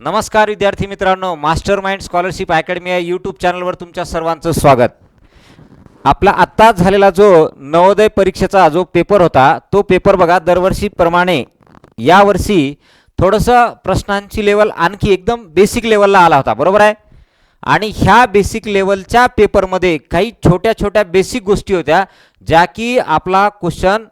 नमस्कार विद्यार्थी मित्रांनो, मास्टर माइंड स्कॉलरशिप अकॅडमी या यूट्यूब चॅनलवर तुमच्या सर्वांचं स्वागत. आपला आत्ताच झालेला जो नवोदय परीक्षेचा जो पेपर होता तो पेपर बघा, दरवर्षीप्रमाणे यावर्षी थोडंसं प्रश्नांची लेवल आणखी एकदम बेसिक लेवलला आला होता, बरोबर आहे. आणि ह्या बेसिक लेवलच्या पेपरमध्ये काही छोट्या छोट्या बेसिक गोष्टी होत्या ज्या की आपला क्वेश्चन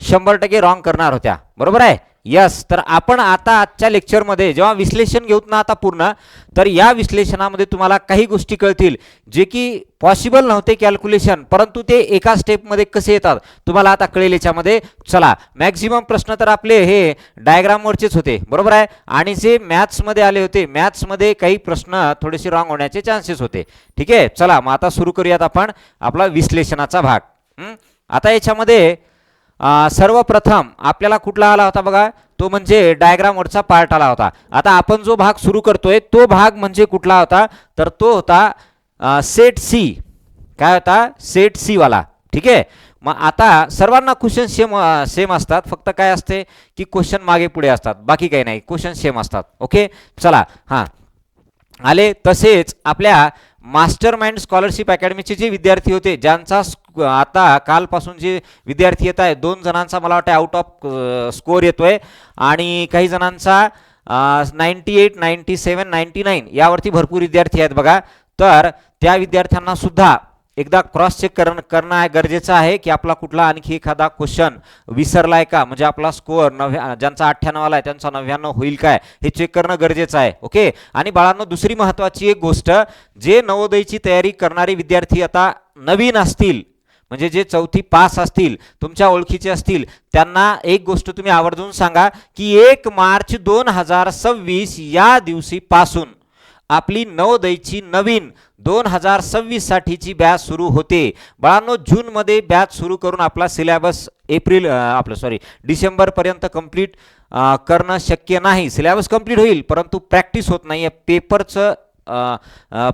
100% रॉंग करणार होत्या, बरोबर आहे. यस, तर आपण आता आजच्या लेक्चरमध्ये जेव्हा विश्लेषण घेऊत ना आता पूर्ण, तर या विश्लेषणामध्ये तुम्हाला काही गोष्टी कळतील जे की पॉसिबल नव्हते कॅल्क्युलेशन, परंतु ते एका स्टेपमध्ये कसे येतात तुम्हाला आता कळेल याच्यामध्ये. चला, मॅक्झिमम प्रश्न तर आपले हे डायग्रामवरचेच होते, बरोबर आहे. आणि जे मॅथ्समध्ये आले होते, मॅथ्समध्ये काही प्रश्न थोडेसे रॉंग होण्याचे चान्सेस होते. ठीक आहे, चला मग आता सुरू करूयात आपण आपला विश्लेषणाचा भाग. आता याच्यामध्ये सर्वप्रथम आपल्याला कुठला आला होता बघा, तो म्हणजे डायग्रामवरचा पार्ट आला होता. आता आपण जो भाग सुरू करतोय तो भाग म्हणजे कुठला होता, तर तो होता सेट सी. काय होता? सेट सी वाला. ठीक आहे, मग आता सर्वांना क्वेश्चन सेम असतात, फक्त काय असते की क्वेश्चन मागे पुढे असतात, बाकी काही नाही, क्वेश्चन सेम असतात. ओके, चला हां आले. तसेच आपल्या मास्टर माइंड स्कॉलरशिप अकॅडमीचे जे विद्यार्थी होते, ज्यांचा आता कालपासून जे विद्यार्थी येत आहे, 2 जणांचा मला वाटतं आउट ऑफ स्कोअर येतोय आणि काही जणांचा 98, 97, 99 यावरती भरपूर विद्यार्थी आहेत बघा. तर त्या विद्यार्थ्यांना सुद्धा एकदा क्रॉस चेक करणं गरजेचं आहे की आपला कुठला आणखी एखादा क्वेश्चन विसरलाय का, म्हणजे आपला स्कोअर ज्यांचा 98 आला आहे त्यांचा 99 होईल काय हे चेक करणं गरजेचं आहे. ओके, आणि बाळांनो दुसरी महत्त्वाची एक गोष्ट, जे नवोदयची तयारी करणारे विद्यार्थी आता नवीन असतील, म्हणजे जे 4थी पास असतील, तुमच्या ओळखीचे असतील, त्यांना एक गोष्ट तुम्ही आवर्जून सांगा की 1 मार्च 2026 या दिवशीपासून आपली नवोदयची नवीन 2026 साठीची बॅच सुरू होते. बाळांनो जूनमध्ये बॅच सुरू करून आपला सिलेबस डिसेंबरपर्यंत कंप्लीट करणं शक्य नाही. सिलेबस कंप्लीट होईल परंतु प्रॅक्टिस होत नाही आहे, पेपरचं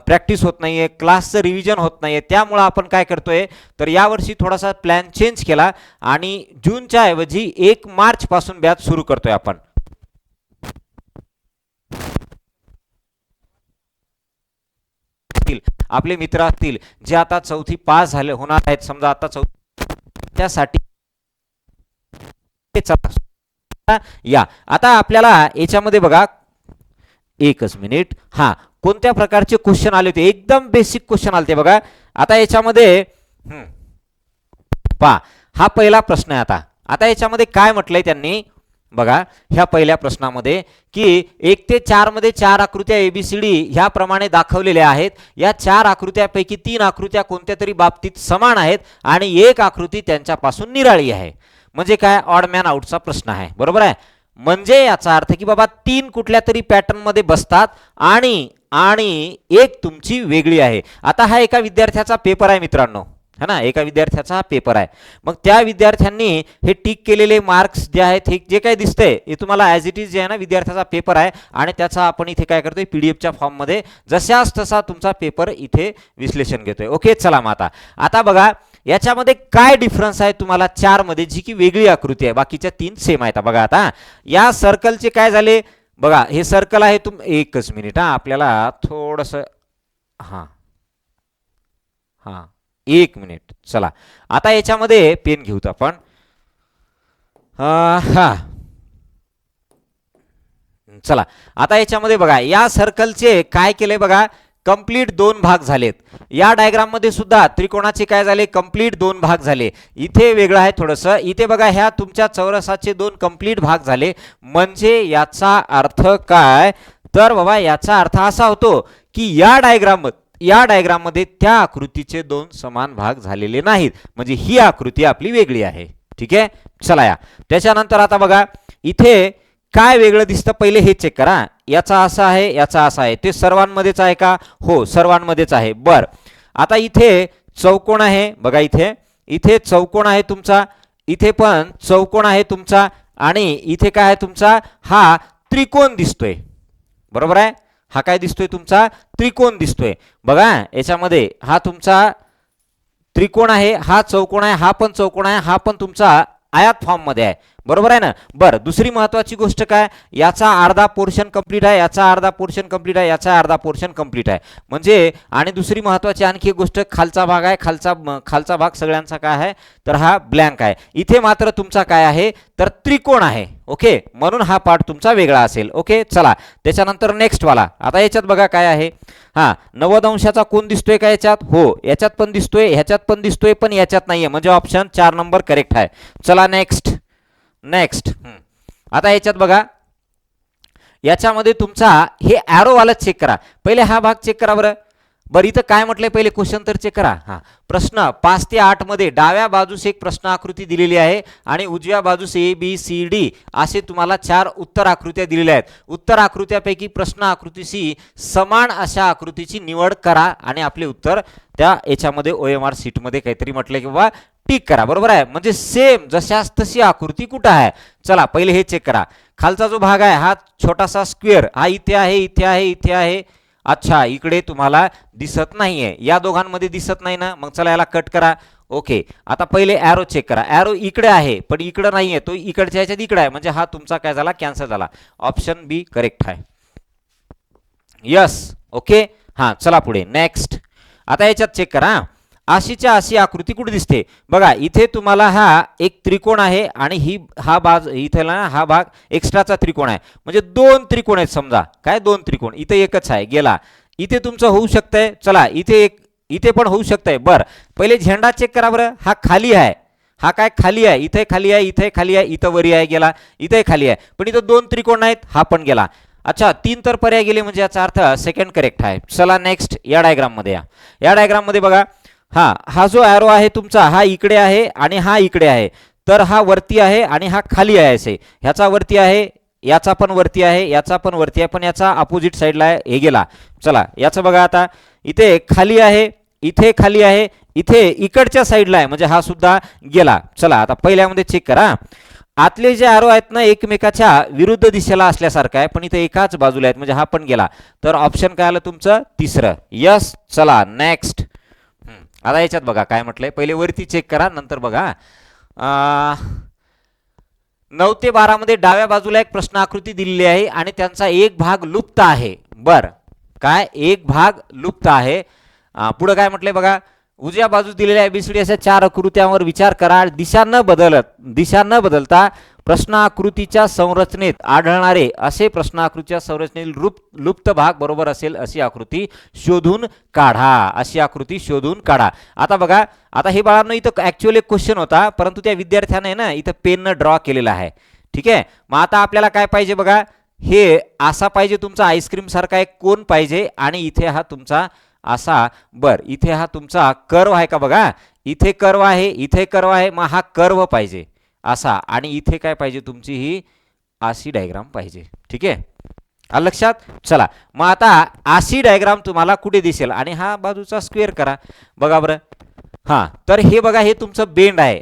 प्रॅक्टिस होत नाही आहे, क्लासचं रिव्हिजन होत नाही आहे. त्यामुळं आपण काय करतोय, तर यावर्षी थोडासा प्लॅन चेंज केला आणि जूनच्या ऐवजी 1 मार्चपासून बॅच सुरू करतोय आपण. आपले मित्र असतील जे आता 4थी पास झाले होणार आहेत, समजा आता 4थी, त्यासाठी या आता आपल्याला याच्यामध्ये बघा, एकच मिनिट, हा कोणत्या प्रकारचे क्वेश्चन आले होते, एकदम बेसिक क्वेश्चन आले बघा. आता याच्यामध्ये पहा, हा पहिला प्रश्न आहे. आता याच्यामध्ये काय म्हटलंय त्यांनी बघा, ह्या पहिल्या प्रश्नामध्ये की 1 ते 4 मध्ये 4 आकृत्या ABCD ह्या प्रमाणे दाखवलेल्या आहेत. या 4 आकृत्यापैकी 3 आकृत्या कोणत्या तरी बाबतीत समान आहेत आणि 1 आकृती त्यांच्यापासून निराळी आहे. म्हणजे काय, ऑड मॅन आउटचा प्रश्न आहे, बरोबर आहे. म्हणजे याचा अर्थ की बाबा 3 कुठल्या तरी पॅटर्न मध्ये बसतात आणि एक तुमची वेगळी आहे. आता हा एका विद्यार्थ्याचा पेपर आहे मित्रांनो, है ना, एका विद्यार्थ्याचा हा पेपर आहे. मग त्या विद्यार्थ्यांनी हे टिक केलेले मार्क्स जे आहेत, हे जे काही दिसतंय हे तुम्हाला ॲज इट इज जे आहे ना, विद्यार्थ्याचा पेपर आहे आणि त्याचा आपण इथे काय करतोय, PDFच्या फॉर्ममध्ये जशाच तसा तुमचा पेपर इथे विश्लेषण घेतोय. ओके, चला मग आता बघा याच्यामध्ये काय डिफरन्स आहे तुम्हाला 4 मध्ये, जी की वेगळी आकृती आहे, बाकीच्या 3 सेम आहेत. बघा आता या सर्कलचे काय झाले बघा, हे सर्कल आहे, एकच मिनिट हा, आपल्याला थोडंसं हां 1 मिनिट. चला आता याच्यामध्ये पेन घेऊत आपण. चला आता याच्यामध्ये बघा, या सर्कलचे काय केले बघा, कंप्लीट 2 भाग झालेत. या डायग्राम मध्ये सुद्धा त्रिकोणाचे काय झाले, कंप्लीट 2 भाग झाले. इथे वेगळं आहे थोडंसं, इथे बघा ह्या तुमच्या चौरसाचे 2 कंप्लीट भाग झाले. म्हणजे याचा अर्थ काय, तर बाबा याचा अर्थ असा होतो की या डायग्राम मध्ये त्या आकृतीचे 2 समान भाग झालेले नाहीत, म्हणजे ही आकृती आपली वेगळी आहे. ठीक आहे, चला या त्याच्यानंतर आता बघा इथे काय वेगळं दिसतं, पहिले हे चेक करा. याचा असा आहे, याचा असा आहे, ते सर्वांमध्येच आहे का, हो सर्वांमध्येच आहे. बर, आता इथे चौकोन आहे बघा, इथे चौकोन आहे तुमचा, इथे पण चौकोन आहे तुमचा आणि इथे काय आहे तुमचा, हा त्रिकोण दिसतोय, बरोबर आहे. हा काय दिसतोय तुमचा, त्रिकोण दिसतोय. बघा याच्यामध्ये हा तुमचा त्रिकोण आहे, हा चौकोन आहे, हा पण चौकोन आहे, हा पण तुमचा आयत फॉर्म मध्ये आहे, बरोबर आहे ना. बरं, दुसरी महत्त्वाची गोष्ट काय, याचा अर्धा पोर्शन कंप्लीट आहे, याचा अर्धा पोर्शन कंप्लीट आहे, याचा अर्धा पोर्शन कंप्लीट आहे. म्हणजे आणि दुसरी महत्त्वाची आणखी एक गोष्ट, खालचा भाग आहे, खालचा भाग सगळ्यांचा काय आहे तर हा ब्लँक आहे. इथे मात्र तुमचा काय आहे तर त्रिकोण आहे. ओके, म्हणून हा पार्ट तुमचा वेगळा असेल. ओके, चला त्याच्यानंतर नेक्स्ट वाला. आता याच्यात बघा काय आहे, हा 90 अंशाचा कोण दिसतोय का याच्यात, हो याच्यात पण दिसतोय, ह्याच्यात पण दिसतोय, पण याच्यात नाहीये, म्हणजे ऑप्शन 4 नंबर करेक्ट आहे. चला नेक्स्ट. आता याच्यात बघा, याच्यामध्ये तुमचा हे ॲरो वाला चेक करा. पहिले हा भाग चेक करा बरं. इथं काय म्हटलंय पहिले क्वेश्चन तर चेक करा. हा प्रश्न 5 ते 8 मध्ये डाव्या बाजूस एक प्रश्न आकृती दिलेली आहे आणि उजव्या बाजूस ABCD असे तुम्हाला 4 उत्तर आकृत्या दिलेल्या आहेत. उत्तर आकृत्यापैकी प्रश्न आकृतीशी समान अशा आकृतीची निवड करा आणि आपले उत्तर त्या याच्यामध्ये OMR शीटमध्ये काहीतरी म्हटलंय किंवा टिक करा. बरोबर आहे, म्हणजे सेम जशास तशी आकृती कुठं आहे. चला पहिले हे चेक करा. खालचा जो भाग आहे हा छोटासा स्क्वेअर, हा इथे आहे, इथे आहे, इथे आहे. अच्छा, इकडे तुम्हाला दिसत नाहीये, या दोघांमध्ये दिसत नाही ना, मग चला याला कट करा. ओके, आता पहिले ॲरो चेक करा. ॲरो इकडे आहे पण इकडे नाहीये, तो इकडच्या ह्याच्यात इकडे आहे, म्हणजे हा तुमचा काय झाला कॅन्सल झाला. ऑप्शन बी करेक्ट आहे. यस. ओके, हा चला पुढे नेक्स्ट. आता याच्यात चेक करा, अशीच्या अशी आकृती कुठे दिसते बघा. इथे तुम्हाला हा एक त्रिकोण आहे आणि इथे ना हा भाग एक्स्ट्राचा त्रिकोण आहे, म्हणजे 2 त्रिकोण आहेत समजा. काय 2 त्रिकोण, इथे एकच आहे गेला. इथे तुमचं होऊ शकतंय, चला इथे पण होऊ शकतंय. बरं, पहिले झेंडा चेक करा बरं. हा खाली आहे, हा काय खाली आहे, इथे खाली आहे, इथे खाली आहे, इथं वरी आहे गेला, इथे खाली आहे, पण इथं 2 त्रिकोण आहेत, हा पण गेला. अच्छा, 3 तर पर्याय गेले, म्हणजे याचा अर्थ सेकंड करेक्ट आहे. चला नेक्स्ट. या डायग्राम मध्ये या डायग्राम मध्ये बघा, हा जो ॲरो आहे तुमचा हा इकडे आहे आणि हा इकडे आहे, तर हा वरती आहे आणि हा खाली आहे. असे ह्याचा वरती आहे, याचा पण वरती आहे, याचा पण वरती आहे, पण याचा अपोजिट साईडला आहे, हे गेला. चला याचं बघा, आता इथे खाली आहे, इथे खाली आहे, इथे इकडच्या साईडला आहे, म्हणजे हा सुद्धा गेला. चला आता पहिल्यामध्ये चेक करा. आतले जे ॲरो आहेत ना एकमेकाच्या विरुद्ध दिशेला असल्यासारखं आहे, पण इथे एकाच बाजूला आहेत, म्हणजे हा पण गेला. तर ऑप्शन काय आलं तुमचं तिसरं. यस. चला नेक्स्ट. आता याच्यात बघा काय म्हटलंय, पहिले वरती चेक करा, नंतर बघा 9 ते 12 मध्ये डाव्या बाजूला एक प्रश्न आकृती दिलेली आहे आणि त्यांचा एक भाग लुप्त आहे. बर, काय एक भाग लुप्त आहे. पुढे काय म्हटलंय बघा, उजव्या बाजूस दिलेल्या ABCD अशा 4 आकृत्यांवर विचार करा. दिशा न बदलता प्रश्न आकृतीच्या संरचनेत आढळणारे असे प्रश्न आकृतीच्या संरचनेतील लुप्त भाग बरोबर असेल अशी आकृती शोधून काढा. आता बघा, आता हे बाळांनो इथं ऍक्च्युअली एक क्वेश्चन होता, परंतु त्या विद्यार्थ्याने ना इथं पेननं ड्रॉ केलेला आहे. ठीक आहे, मग आता आपल्याला काय पाहिजे बघा, हे असा पाहिजे तुमचा आईस्क्रीम सारखा एक कोन पाहिजे आणि इथे हा तुमचा असा. बर, इथे हा तुमचा कर्व आहे का बघा, इथे कर्व आहे, इथे कर्व आहे, मग हा कर्व पाहिजे असा, आणि इथे काय पाहिजे तुमची ही अशी डायग्राम पाहिजे. ठीक आहे, आलं लक्षात. चला मग आता अशी डायग्राम तुम्हाला कुठे दिसेल, आणि हा बाजूचा स्क्वेअर करा बघा बरं. हा तर हे बघा, हे तुमचं बेंड आहे,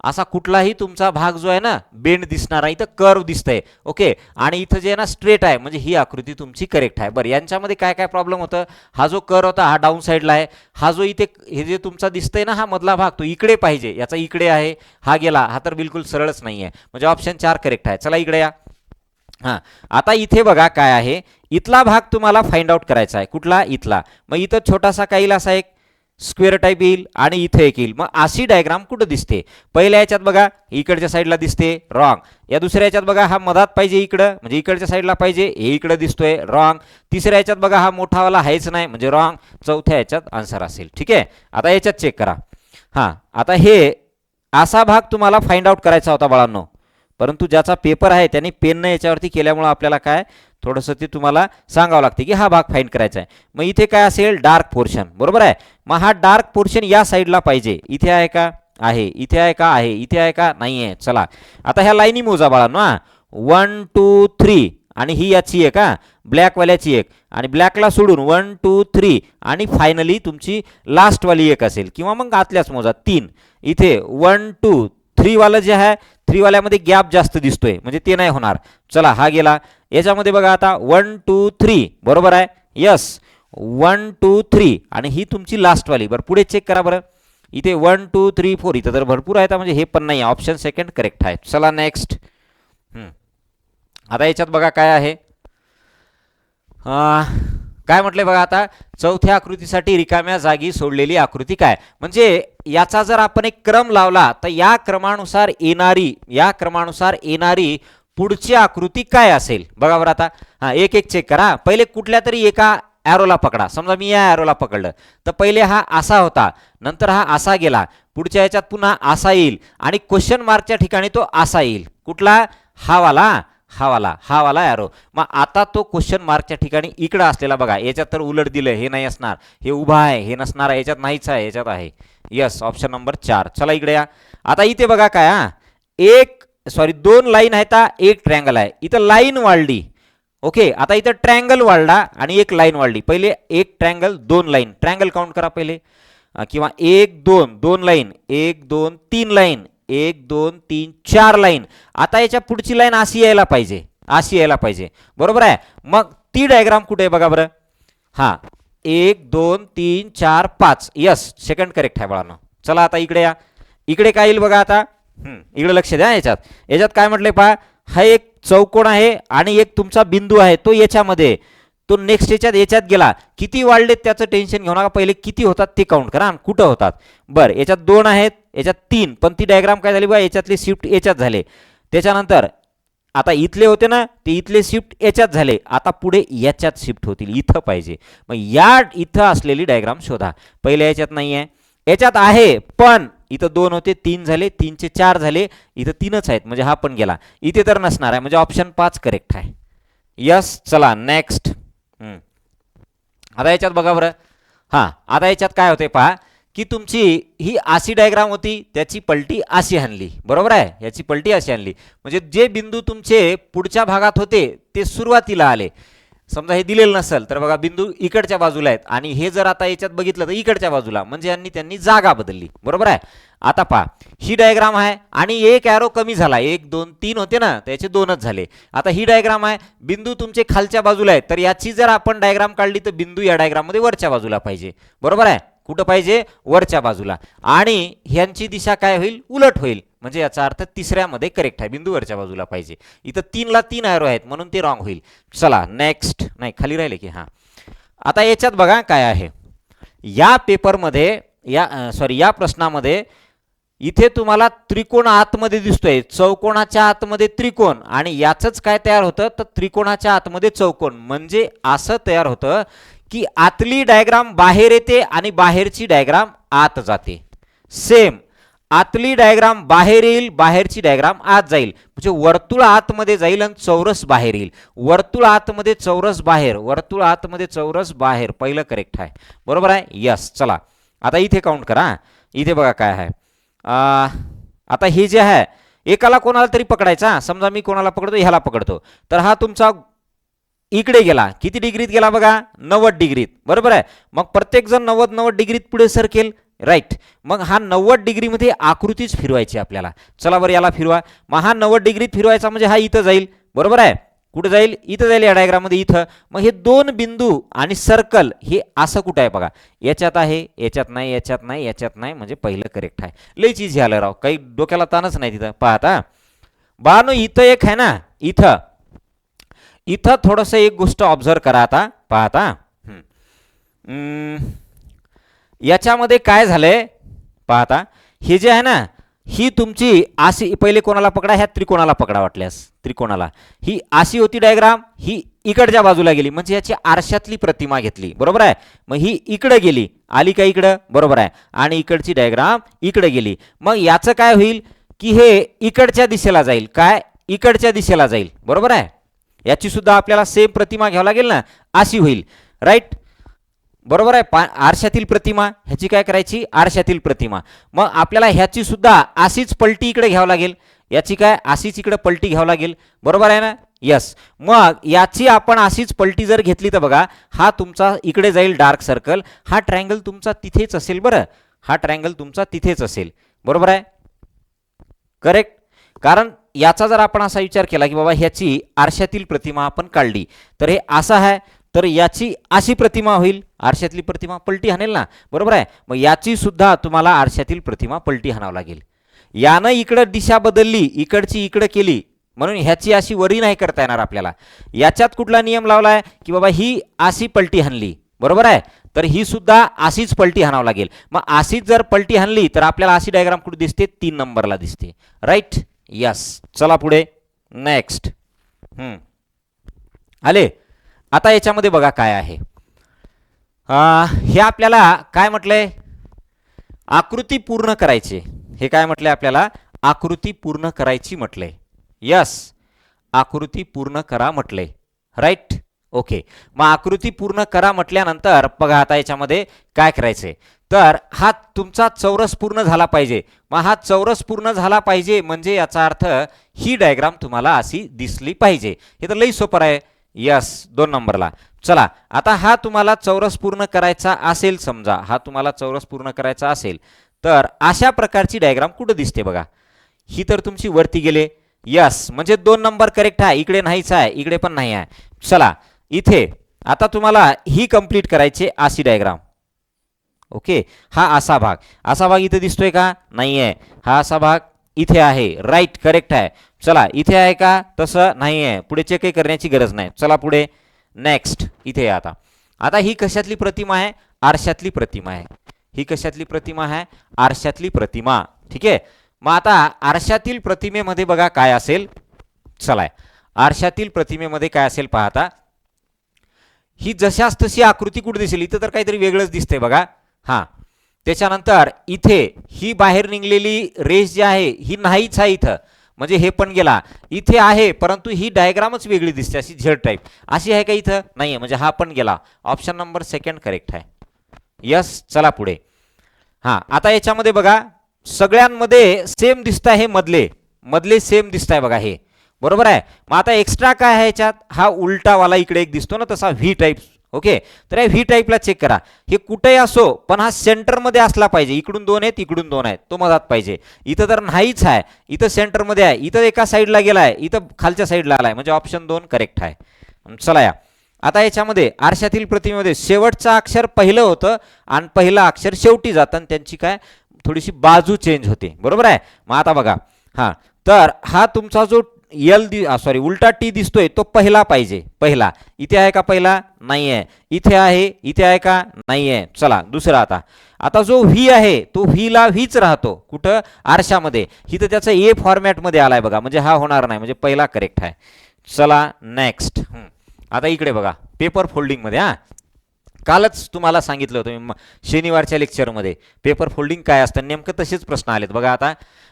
असा कुठलाही तुमचा भाग जो आहे ना बेंड दिसणार आहे, इथं कर्व दिसतंय. ओके, आणि इथं जे आहे ना स्ट्रेट आहे, म्हणजे ही आकृती तुमची करेक्ट आहे. बरं, यांच्यामध्ये काय काय प्रॉब्लेम होतं, हा जो कर्व होता हा डाऊन साईडला आहे, हा जो इथे हे जे तुमचा दिसतंय ना हा मधला भाग तो इकडे पाहिजे, याचा इकडे आहे, हा गेला, हा तर बिलकुल सरळच नाही आहे, म्हणजे ऑप्शन 4 करेक्ट आहे. चला इकडे या. हां, आता इथे बघा काय आहे, इथला भाग तुम्हाला फाइंड आउट करायचा आहे. कुठला, इथला. मग इथं छोटासा काही असा एक स्क्वेअर टाईप येईल आणि इथे एक येईल. मग अशी डायग्राम कुठं दिसते, पहिल्या याच्यात बघा इकडच्या साईडला दिसते, रॉंग. या दुसऱ्या याच्यात बघा हा मधात पाहिजे इकडं, म्हणजे इकडच्या साईडला पाहिजे, हे इकडं दिसतोय, रॉंग. तिसऱ्या याच्यात बघा हा मोठावाला आहेच नाही, म्हणजे रॉंग. चौथ्या याच्यात आन्सर असेल. ठीक आहे, आता याच्यात चेक करा. हां, आता हे असा भाग तुम्हाला फाइंड आउट करायचा होता बाळांनो, परंतु ज्याचा पेपर आहे त्यांनी पेनने याच्यावरती केल्यामुळे आपल्याला काय थोडंसं ते तुम्हाला सांगावं लागते की हा भाग फाइंड करायचा आहे. मग इथे काय असेल, डार्क पोर्शन. बरोबर आहे, मग हा डार्क पोर्शन या साईडला पाहिजे. इथे आहे का, आहे. इथे आहे का, आहे. इथे आहे का, नाही आहे. चला आता ह्या लाईनी मोजा बाळांनो. 1 2 3 आणि ही याची एक, ब्लॅकवाल्याची एक, आणि ब्लॅकला सोडून 1 2 3 आणि फायनली तुमची लास्टवाली एक असेल, किंवा मग आतल्याच मोजा 3. इथे 1 2 3 वाला जे आहे, 3 वाल्यामध्ये गॅप जास्त दिसतोय, म्हणजे ते नाही होणार. चला हा गेला. याच्यामध्ये बघा आता 1 2 3 बरोबर आहे. यस, 1 2 3 आणि ही तुमची लास्टवाली. बरं पुढे चेक करा बरं. इथे 1 2 3 4 इथं तर भरपूर आहेत म्हणजे हे पण नाही आहे. ऑप्शन सेकंड करेक्ट आहे. चला नेक्स्ट. आता याच्यात बघा काय आहे. काय म्हटलंय बघा आता, चौथ्या आकृतीसाठी रिकाम्या जागी सोडलेली आकृती काय. म्हणजे याचा जर आपण एक क्रम लावला तर या क्रमानुसार येणारी पुढची आकृती काय असेल बघा बरं. आता हा एक एक चेक करा. पहिले कुठल्या तरी एका ॲरोला पकडा. समजा मी या ॲरोला पकडलं तर पहिले हा असा होता, नंतर हा असा गेला, पुढच्या याच्यात पुन्हा असा येईल आणि क्वेश्चन मार्कच्या ठिकाणी तो असा येईल. कुठला? हा वाला ॲरो. मग आता तो क्वेश्चन मार्कच्या ठिकाणी इकडं असलेला बघा, याच्यात तर उलट दिलं, हे नाही असणार, हे उभा आहे, हे नसणार, याच्यात नाहीच आहे, याच्यात आहे. Yes, option number 4. चला इकडे या. आता इथे बघा काय, दोन लाईन आहेत, एक ट्रँगल आहे. इथं लाईन वाढली. ओके, आता इथं ट्रँगल वाढला आणि एक लाईन वाढली. पहिले एक ट्रँगल, दोन लाईन. ट्रँगल काउंट करा पहिले, किंवा 1 2 2 लाईन, 1 2 3 लाईन, 1 2 3 4 लाईन. आता याच्या पुढची लाईन अशी यायला पाहिजे, बरोबर आहे. मग ती डायग्राम कुठे आहे बघा बरं. हा 1 2 3 4 5. यस, सेकंड करेक्ट आहे बाळांनो. चला आता इकडे या. इकडे काय येईल बघा आता. इकडे लक्ष द्या. याच्यात काय म्हटलंय पहा, हा एक चौकोन आहे आणि एक तुमचा बिंदू आहे, तो याच्यामध्ये, तो नेक्स्ट याच्यात गेला. किती वाढलेत त्याचं टेन्शन घेऊ नका, पहिले किती होतात ते काउंट करा आणि कुठं होतात. बरं, याच्यात 2 आहेत, याच्यात 3, पण ती डायग्राम काय झाली बघा, याच्यातले शिफ्ट याच्यात झाले. त्याच्यानंतर आता इथले होते ना, ते इथले शिफ्ट याच्यात झाले, आता पुढे याच्यात शिफ्ट होतील, इथं पाहिजे. मग या इथं असलेली डायग्राम शोधा. पहिल्या याच्यात नाही आहे, याच्यात आहे पण इथं 2 होते, 3 झाले, 3 चे 4 झाले, इथं 3च आहेत म्हणजे हा पण गेला. इथे तर नसणार आहे म्हणजे ऑप्शन 5 करेक्ट आहे. यस, चला नेक्स्ट. आता याच्यात बघा बरं. आता याच्यात काय होते पहा, की तुमची ही अशी डायग्राम होती, त्याची पलटी अशी आणली, बरोबर आहे. याची पलटी अशी आणली म्हणजे जे बिंदू तुमचे पुढच्या भागात होते ते सुरुवातीला आले. समजा हे दिलेलं नसेल तर बघा, बिंदू इकडच्या बाजूला आहेत आणि हे जर आता याच्यात बघितलं तर इकडच्या बाजूला, म्हणजे त्यांनी जागा बदलली, बरोबर आहे. आता पहा, ही डायग्राम आहे आणि एक ॲरो कमी झाला, 1 2 3 होते ना, त्याचे 2च झाले. आता ही डायग्राम आहे, बिंदू तुमचे खालच्या बाजूला आहेत, तर याची जर आपण डायग्राम काढली तर बिंदू या डायग्राम मध्ये वरच्या बाजूला पाहिजे, बरोबर आहे. कुठं पाहिजे? वरच्या बाजूला. आणि ह्यांची दिशा काय होईल? उलट होईल. म्हणजे याचा अर्थ तिसऱ्यामध्ये करेक्ट आहे, बिंदू वरच्या बाजूला पाहिजे. इथं 3 ला 3 ॲरो आहेत म्हणून ते रॉंग होईल. चला नेक्स्ट. नाही, खाली राहिले की. आता याच्यात बघा काय आहे, या पेपरमध्ये या प्रश्नामध्ये इथे तुम्हाला त्रिकोण आतमध्ये दिसतोय, चौकोनाच्या आतमध्ये त्रिकोण, आणि याचंच काय तयार होतं तर त्रिकोणाच्या आतमध्ये चौकोन. म्हणजे असं तयार होतं की आतली डायग्राम बाहेर येते आणि बाहेरची डायग्राम आत जाते. सेम आतली डायग्राम बाहेर येईल, बाहेरची डायग्राम आत जाईल. म्हणजे वर्तुळ आतमध्ये जाईल आणि चौरस बाहेर येईल. वर्तुळ आतमध्ये चौरस बाहेर, वर्तुळ आतमध्ये चौरस बाहेर. पहिलं करेक्ट आहे, बरोबर आहे. यस, चला आता इथे काउंट करा. इथे बघा काय आहे. आता हे जे आहे, एकाला कोणाला तरी पकडायचा. समजा मी कोणाला पकडतो, ह्याला पकडतो, तर हा तुमचा इकडे गेला. किती डिग्रीत गेला बघा? 90 डिग्रीत, बरोबर आहे. मग प्रत्येक जण 90 डिग्रीत पुढे सरकेल, राईट. मग हा 90 डिग्रीमध्ये आकृतीच फिरवायची आपल्याला. चला बरं, याला फिरवा. मग हा 90 डिग्रीत फिरवायचा म्हणजे हा इथं जाईल, बरोबर आहे. कुठं जाईल? इथं जाईल, या डायग्राममध्ये इथं. मग हे 2 बिंदू आणि सर्कल हे असं कुठं आहे बघा, याच्यात आहे, याच्यात नाही, याच्यात नाही, याच्यात नाही, म्हणजे पहिलं करेक्ट आहे. लई चीज झालं राव, काही डोक्याला ताणच नाही तिथं. पाहता बानो, इथं एक आहे ना, इथं थोडंसं एक गोष्ट ऑब्झर्व करा. आता पाहता याच्यामध्ये काय झालंय पाहता, हे जे आहे ना, ही तुमची अशी, पहिले कोणाला पकडा, ह्या त्रिकोणाला पकडा, वाटल्यास त्रिकोणाला. ही अशी होती डायग्राम, ही इकडच्या बाजूला गेली म्हणजे याची आरशातली प्रतिमा घेतली, बरोबर आहे. मग ही इकडे गेली, आली का इकडं, बरोबर आहे. आणि इकडची डायग्राम इकडे गेली. मग याचं काय होईल की हे इकडच्या दिशेला जाईल. काय? इकडच्या दिशेला जाईल, बरोबर आहे. याची सुद्धा आपल्याला सेम प्रतिमा घ्यावी लागेल ना, अशी होईल, राईट, बरोबर आहे. आरशातील प्रतिमा, ह्याची काय करायची? आरशातील प्रतिमा. मग आपल्याला ह्याची सुद्धा अशीच पलटी इकडे घ्यावं लागेल. याची काय? अशीच इकडे पलटी घ्यावं लागेल, बरोबर आहे ना. यस. मग याची आपण अशीच पलटी जर घेतली तर बघा, हा तुमचा इकडे जाईल डार्क सर्कल, हा ट्रायंगल तुमचा तिथेच असेल. बरं, हा ट्रायंगल तुमचा तिथेच असेल, बरोबर आहे, करेक्ट. कारण याचा जर आपण असा विचार केला की बाबा ह्याची आरशातील प्रतिमा आपण काढली तर हे असं आहे, तर याची अशी प्रतिमा होईल, आरशातली प्रतिमा पलटी हाणेल ना, बरोबर आहे. मग याची सुद्धा तुम्हाला आरशातील प्रतिमा पलटी हाणावं लागेल. यानं इकडं दिशा बदलली, इकडची इकडं केली, म्हणून ह्याची अशी वरी नाही करता येणार आपल्याला. याच्यात कुठला नियम लावला आहे की बाबा ही अशी पलटी हाणली, बरोबर आहे, तर ही सुद्धा अशीच पलटी हाणावं लागेल. मग अशीच जर पलटी हाणली तर आपल्याला अशी डायग्राम कुठे दिसते, 3 नंबरला दिसते, राईट. यस, चला पुढे नेक्स्ट. आले. आता याच्यामध्ये बघा काय आहे, हे आपल्याला काय म्हटलंय, आकृती पूर्ण करायची. हे काय म्हटलंय आपल्याला, आकृती पूर्ण करायची म्हटलंय. यस, आकृती पूर्ण करा म्हटलंय, राईट. ओके, मग आकृती पूर्ण करा म्हटल्यानंतर बघा आता याच्यामध्ये काय करायचंय, तर हा तुमचा चौरस पूर्ण झाला पाहिजे. मग हा चौरस पूर्ण झाला पाहिजे म्हणजे याचा अर्थ ही डायग्राम तुम्हाला अशी दिसली पाहिजे. हे तर लई सोपं आहे. यस, 2 नंबरला. चला, आता हा तुम्हाला चौरस पूर्ण करायचा असेल, समजा हा तुम्हाला चौरस पूर्ण करायचा असेल, तर अशा प्रकारची डायग्राम कुठं दिसते बघा. ही तर तुमची वरती गेले. यस, म्हणजे 2 नंबर करेक्ट आहे. इकडे नाहीच आहे, इकडे पण नाही आहे. चला, इथे आता तुम्हाला ही कंप्लीट करायची अशी डायग्राम. ओके, हा असा भाग इथे दिसतोय का, नाही आहे. हा असा भाग इथे आहे, राईट, करेक्ट आहे. चला, इथे आहे का, तसं नाही आहे. पुढे चेकही करण्याची गरज नाही. चला पुढे नेक्स्ट. इथे आता आता ही कशातली प्रतिमा आहे, आरशातली प्रतिमा आहे. ही कशातली प्रतिमा आहे, आरशातली प्रतिमा. ठीक आहे. मग आता आरशातील प्रतिमेमध्ये बघा काय असेल. चला, आरशातील प्रतिमेमध्ये काय असेल पाहता, ही जशास तशी आकृती कुठे दिसेल, इथं तर काहीतरी वेगळंच दिसतंय बघा. हां, त्याच्यानंतर इथे ही बाहेर निघलेली रेष जी आहे ही नाहीच आहे इथं, म्हणजे हे पण गेला. इथे आहे परंतु ही डायग्रामच वेगळी दिसते, अशी झेड टाईप अशी आहे का, इथं नाही आहे, म्हणजे हा पण गेला. ऑप्शन नंबर 2 करेक्ट आहे. यस, चला पुढे. हां, आता याच्यामध्ये बघा सगळ्यांमध्ये सेम दिसत आहे, मधले सेम दिसत आहे बघा, हे बरोबर आहे. मग आता एक्स्ट्रा काय आहे याच्यात, हा उलटावाला इकडे एक दिसतो ना तसा व्ही टाईप. ओके, तर या व्ही टाईपला चेक करा. हे कुठेही असो पण हा सेंटरमध्ये असला पाहिजे. इकडून 2 आहेत, इकडून 2 आहेत, तो मधात पाहिजे. इथं तर नाहीच आहे, इथं सेंटरमध्ये आहे, इथं एका साईडला गेला आहे, इथं खालच्या साईडला आलाय, म्हणजे ऑप्शन 2 करेक्ट आहे. चला या आता याच्यामध्ये आरशातील प्रतिमेमध्ये शेवटचं अक्षर पहिलं होतं आणि पहिलं अक्षर शेवटी जातं आणि त्यांची काय थोडीशी बाजू चेंज होते, बरोबर आहे. मग आता बघा, हां, तर हा तुमचा जो उलटा टी दिसतोय तो पहिला पाहिजे. पहिला इथे आहे का, पहिला नाही आहे. इथे आहे का, नाही आहे. चला दुसरा. आता जो व्ही आहे तो व्हीला व्हीच राहतो कुठं, आरशामध्ये. ही तर त्याचा ए फॉर्मॅटमध्ये आलाय बघा, म्हणजे हा होणार नाही, म्हणजे पहिला करेक्ट आहे. चला नेक्स्ट. आता इकडे बघा पेपर फोल्डिंगमध्ये. कालच तुम्हाला सांगितलं होतं मी शनिवारच्या लेक्चरमध्ये पेपर फोल्डिंग काय असतं, नेमकं तसेच प्रश्न आलेत बघा.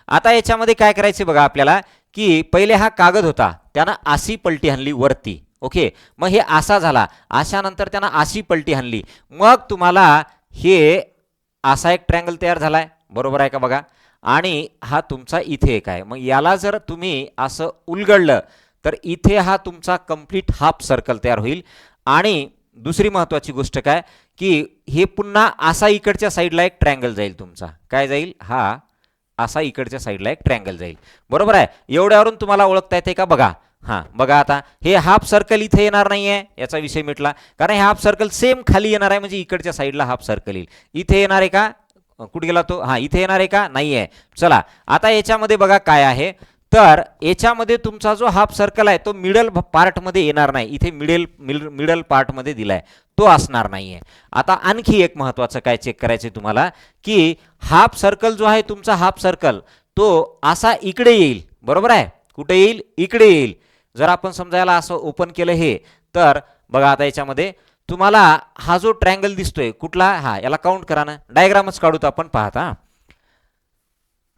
आता याच्यामध्ये काय करायचे बघा आपल्याला, की पहिले हा कागद होता त्यानं अशी पलटी हाणली वरती. ओके, मग हे असा झाला, अशानंतर त्यानं अशी पलटी हाणली, मग तुम्हाला हे असा एक ट्रँगल तयार झालाय, बरोबर आहे का बघा. आणि हा तुमचा इथे एक आहे. मग याला जर तुम्ही असं उलगडलं तर इथे हा तुमचा कंप्लीट हाफ सर्कल तयार होईल. आणि दुसरी महत्त्वाची गोष्ट काय, की हे पुन्हा असा इकडच्या साईडला एक ट्रँगल जाईल तुमचा. काय जाईल, हा असा इकडच्या साईडला एक ट्रँगल जाईल, बरोबर आहे. एवढ्यावरून तुम्हाला ओळखता येते का बघा. हां, बघा आता हे हाफ सर्कल इथे येणार नाही आहे, याचा विषय मिटला. कारण हे हाफ सर्कल सेम खाली येणार आहे, म्हणजे इकडच्या साईडला हाफ सर्कल येईल. इथे येणार आहे का, कुठे गेला तो, हां इथे येणार आहे का, नाही आहे. चला आता याच्यामध्ये बघा काय आहे, तर याच्यामध्ये तुमचा जो हाफ सर्कल आहे तो मिडल पार्टमध्ये येणार नाही. इथे मिडल पार्टमध्ये दिलाय, तो असणार नाहीये. आता आणखी एक महत्त्वाचं काय चेक करायचं तुम्हाला, की हाफ सर्कल जो आहे तुमचा हाफ सर्कल तो असा इकडे येईल, बरोबर आहे. कुठे येईल, इकडे येईल. जर आपण समजायला असं ओपन केलं हे, तर बघा आता याच्यामध्ये तुम्हाला हा जो ट्रँगल दिसतोय कुठला, हा याला काउंट करा ना, डायग्रामच काढूत आपण पाहता.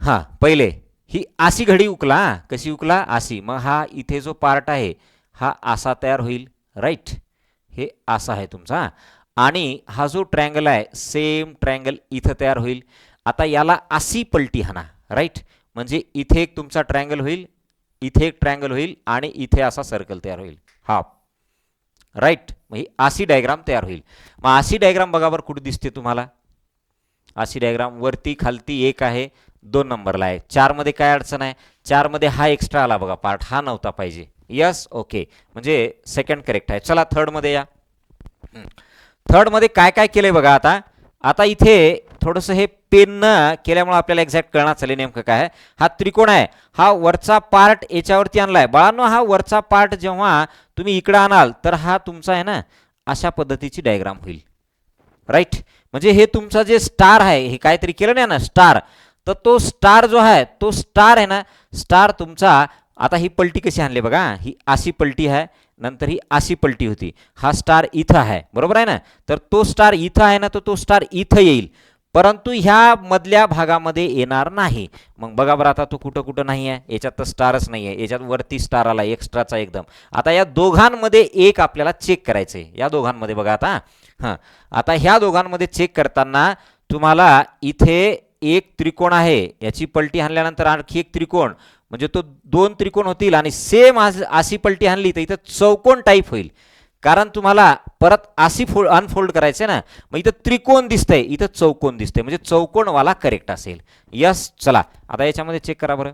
हां, पहिले ही अशी घडी उकला, कशी उकला, अशी. मग हा इथे जो पार्ट आहे हा असा तयार होईल, राईट. हे असा आहे तुमचा. आणि हा जो ट्रँगल आहे सेम ट्रँगल इथं तयार होईल. आता याला अशी पलटी हाणा, राईट. म्हणजे इथे एक तुमचा ट्रँगल होईल, इथे एक ट्रँगल होईल आणि इथे असा सर्कल तयार होईल, हाफ, राईट. मग ही अशी डायग्राम तयार होईल. मग अशी डायग्राम बघा बरं कुठे दिसते तुम्हाला. अशी डायग्राम वरती खालती एक आहे, 2 नंबरला आहे. 4 मध्ये काय अडचण आहे, 4 मध्ये हा एक्स्ट्रा आला बघा पार्ट, हा नव्हता पाहिजे. यस, ओके, म्हणजे 2 करेक्ट आहे. चला 3rd मध्ये या. थर्ड मध्ये काय काय केलंय बघा. आता आता इथे थोडंसं हे पेननं केल्यामुळे आपल्याला एक्झॅक्ट कळणार चालेल नेमकं काय आहे. हा त्रिकोण आहे, हा वरचा पार्ट याच्यावरती आणलाय बाळांनो. हा वरचा पार्ट जेव्हा तुम्ही इकडे आणाल तर हा तुमचा आहे ना अशा पद्धतीची डायग्राम होईल. राईट, म्हणजे हे तुमचा जे स्टार आहे, हे काहीतरी केलं नाही ना स्टार, तर तो स्टार जो आहे तो स्टार आहे ना, स्टार तुमचा. आता ही पलटी कशी आणली बघा, ही अशी पलटी आहे, नंतर ही अशी पलटी होती. हा स्टार इथं आहे, बरोबर आहे ना. तर तो स्टार इथं आहे ना, तर तो स्टार इथं येईल, परंतु ह्या मधल्या भागामध्ये येणार नाही. मग बघा बरं, आता तो कुठं कुठं नाही आहे, याच्यात तर स्टारच नाही आहे, याच्यात वरती स्टार आला एक्स्ट्राचा एकदम. आता या दोघांमध्ये एक आपल्याला चेक करायचं आहे, या दोघांमध्ये बघा आता. हां, आता ह्या दोघांमध्ये चेक करताना तुम्हाला इथे एक त्रिकोण आहे, याची पलटी हाणल्यानंतर आणखी एक त्रिकोण, म्हणजे तो दोन त्रिकोण होतील. आणि सेम अशी पलटी हाणली तर इथं चौकोन टाईप होईल, कारण तुम्हाला परत अशी अनफोल्ड करायचं आहे ना. मग इथं त्रिकोण दिसतंय, इथं चौकोन दिसतंय, म्हणजे चौकोनवाला करेक्ट असेल. यस, चला आता याच्यामध्ये चेक करा बरं.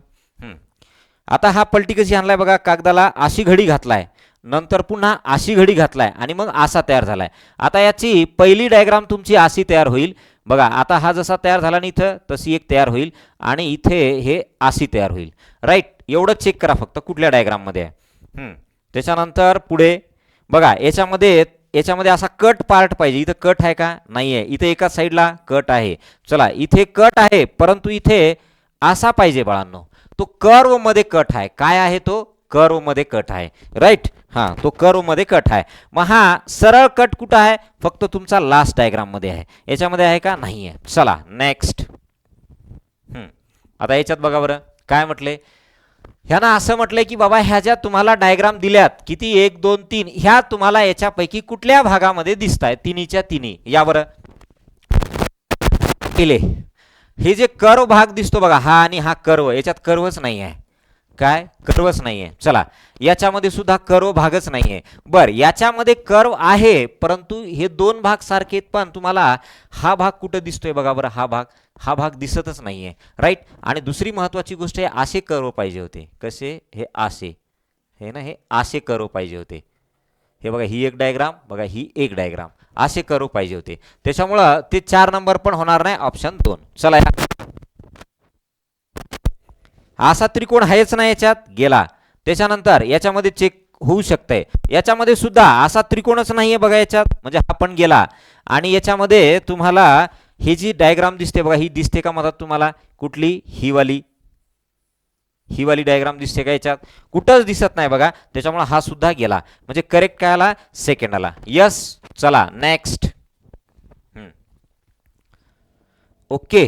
आता हा पलटी कशी आणलाय बघा, कागदाला अशी घडी घातलाय, नंतर पुन्हा अशी घडी घातलाय, आणि मग असा तयार झालाय. आता याची पहिली डायग्राम तुमची अशी तयार होईल बघा. आता हा जसा तयार झाला ना इथं, तशी एक तयार होईल, आणि इथे हे अशी तयार होईल. राईट, एवढं चेक करा फक्त कुठल्या डायग्राममध्ये आहे. त्याच्यानंतर पुढे बघा, याच्यामध्ये असा कट पार्ट पाहिजे. इथं कट आहे का, नाही आहे. इथे एका साईडला कट आहे, चला इथे कट आहे, परंतु इथे असा पाहिजे बाळांनो. तो कर्व मध्ये कट आहे, काय आहे तो कर्व मध्ये कट आहे. राईट, हां, तो कर्व मध्ये कट आहे. मग हा सरळ कट कुठं आहे, फक्त तुमचा लास्ट डायग्राम मध्ये आहे, याच्यामध्ये आहे का, नाही आहे. चला नेक्स्ट. आता याच्यात बघा बरं काय म्हटले. ह्यानं असं म्हटलंय की बाबा, ह्या ज्या तुम्हाला डायग्राम दिल्यात किती 1 2 3, ह्या तुम्हाला याच्यापैकी कुठल्या भागामध्ये दिसत आहे, तिन्हीच्या तिन्ही. या बरं केले, हे जे कर्व भाग दिसतो बघा, हा आणि हा कर्व, याच्यात कर्वच नाही आहे. काय, कर्वच नाही आहे. चला याच्यामध्ये सुद्धा कर्व भागच नाही आहे. बर, याच्यामध्ये कर्व आहे, परंतु हे दोन भाग सारखे आहेत, पण तुम्हाला हा भाग कुठं दिसतोय बघा बरं, हा भाग दिसतच नाहीये. राईट, आणि दुसरी महत्वाची गोष्ट आहे, असे कर्व पाहिजे होते. कसे, हे असे, हे ना, हे असे कर्व पाहिजे होते. हे बघा, ही एक डायग्राम बघा, ही एक डायग्राम, असे कर्व पाहिजे होते. त्याच्यामुळं ते 4 नंबर पण होणार नाही, ऑप्शन 2. चला, असा त्रिकोण आहेच ना, याच्यात गेला. त्याच्यानंतर याच्यामध्ये चेक होऊ शकतंय, याच्यामध्ये सुद्धा असा त्रिकोणच नाहीये बघा याच्यात, म्हणजे हा पण गेला. आणि याच्यामध्ये तुम्हाला ही जी डायग्राम दिसते बघा, ही दिसते का मधात तुम्हाला, कुठली, ही वाली डायग्राम दिसते का, याच्यात कुठंच दिसत नाही बघा. त्याच्यामुळे हा सुद्धा गेला, म्हणजे करेक्ट काय आला, सेकंड आला. यस, चला नेक्स्ट. ओके,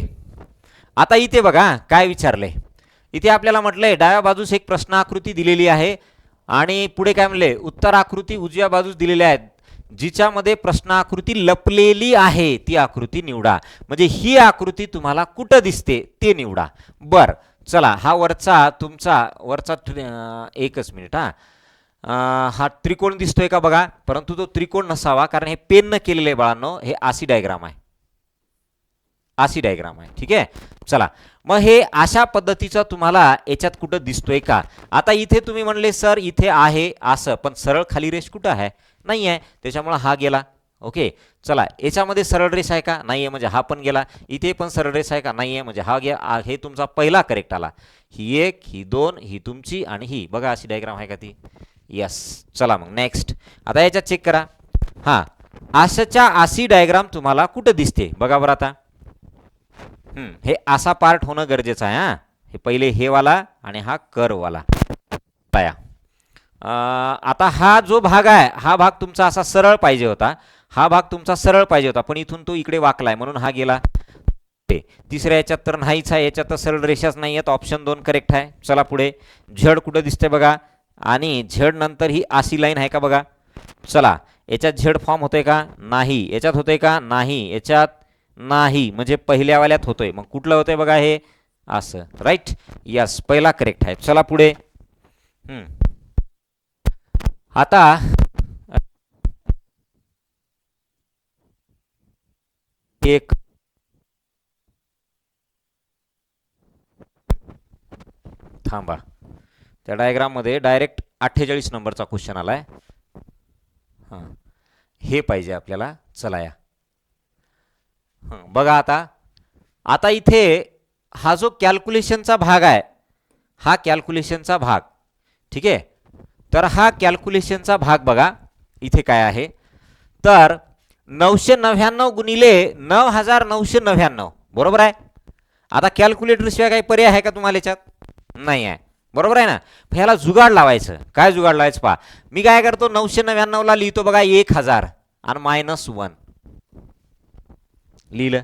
आता इथे बघा काय विचारले. इथे आपल्याला म्हटलंय डाव्या बाजूस एक प्रश्न आकृती दिलेली आहे, आणि पुढे काय म्हणले, उत्तर आकृती उजव्या बाजूस दिलेल्या आहेत, जिच्यामध्ये प्रश्न आकृती लपलेली आहे ती आकृती निवडा. म्हणजे ही आकृती तुम्हाला कुठं दिसते ते निवडा. बर, चला हा वरचा एकच मिनिट. हा त्रिकोण दिसतोय का बघा, परंतु तो त्रिकोण नसावा, कारण हे पेन न केलेले बाळांनो, हे अशी डायग्राम आहे, अशी डायग्राम आहे. ठीक आहे, चला मग हे अशा पद्धतीचं तुम्हाला याच्यात कुठं दिसतोय का. आता इथे तुम्ही म्हणले सर इथे आहे असं, पण सरळ खाली रेष कुठं आहे, नाही आहे, त्याच्यामुळे हा गेला. ओके, चला याच्यामध्ये सरळ रेष आहे का, नाही आहे, म्हणजे हा पण गेला. इथे पण सरळ रेष आहे का, नाही आहे, म्हणजे हा गेला. हे तुमचा पहिला करेक्ट आला. ही एक, ही दोन, ही तुमची, आणि ही बघा अशी डायग्राम आहे का ती. यस, चला मग नेक्स्ट. आता याच्यात चेक करा. हां, अशाच्या अशी डायग्राम तुम्हाला कुठं दिसते बघा बरं. आता हे असा पार्ट होणं गरजेचं आहे. हे पहिले हे वाला आणि हा कर्व वाला. आता हा जो भाग आहे, हा भाग तुमचा असा सरळ पाहिजे होता, हा भाग तुमचा सरळ पाहिजे होता, पण इथून तो इकडे वाकलाय म्हणून हा गेला. तिसऱ्या याच्यात तर नाहीच आहे, याच्यात तर सरळ रेषाच नाही आहेत, ऑप्शन 2 करेक्ट आहे. चला पुढे, झड कुठं दिसते बघा, आणि झड नंतर ही अशी लाईन आहे का बघा. चला याच्यात झड फॉर्म होतोय का, नाही. याच्यात होतोय का, नाही. याच्यात नाही, म्हणजे पहिल्या वाल्यात होतोय. मग कुठलं होतंय बघा, हे असं. राईट, यस, पहिला करेक्ट आहे. चला पुढे. आता एक थांबा, त्या डायग्राम मध्ये डायरेक्ट 48 नंबरचा क्वेश्चन आलाय. हां, हे पाहिजे आपल्याला. चला या बघा आता. आता इथे हा जो कॅल्क्युलेशनचा भाग आहे, हा कॅल्क्युलेशनचा भाग, ठीक आहे. तर हा कॅल्क्युलेशनचा भाग बघा इथे काय आहे, तर 999 गुणिले 9999 बरोबर आहे. आता कॅल्क्युलेटर शिवाय काही पर्याय आहे का तुम्हाला याच्यात? नाही आहे, बरोबर आहे ना. ह्याला जुगाड लावायचं. काय जुगाड लावायचं पहा. मी काय करतो, 999 ला लिहितो बघा 1000 आणि -1 लिहिलं.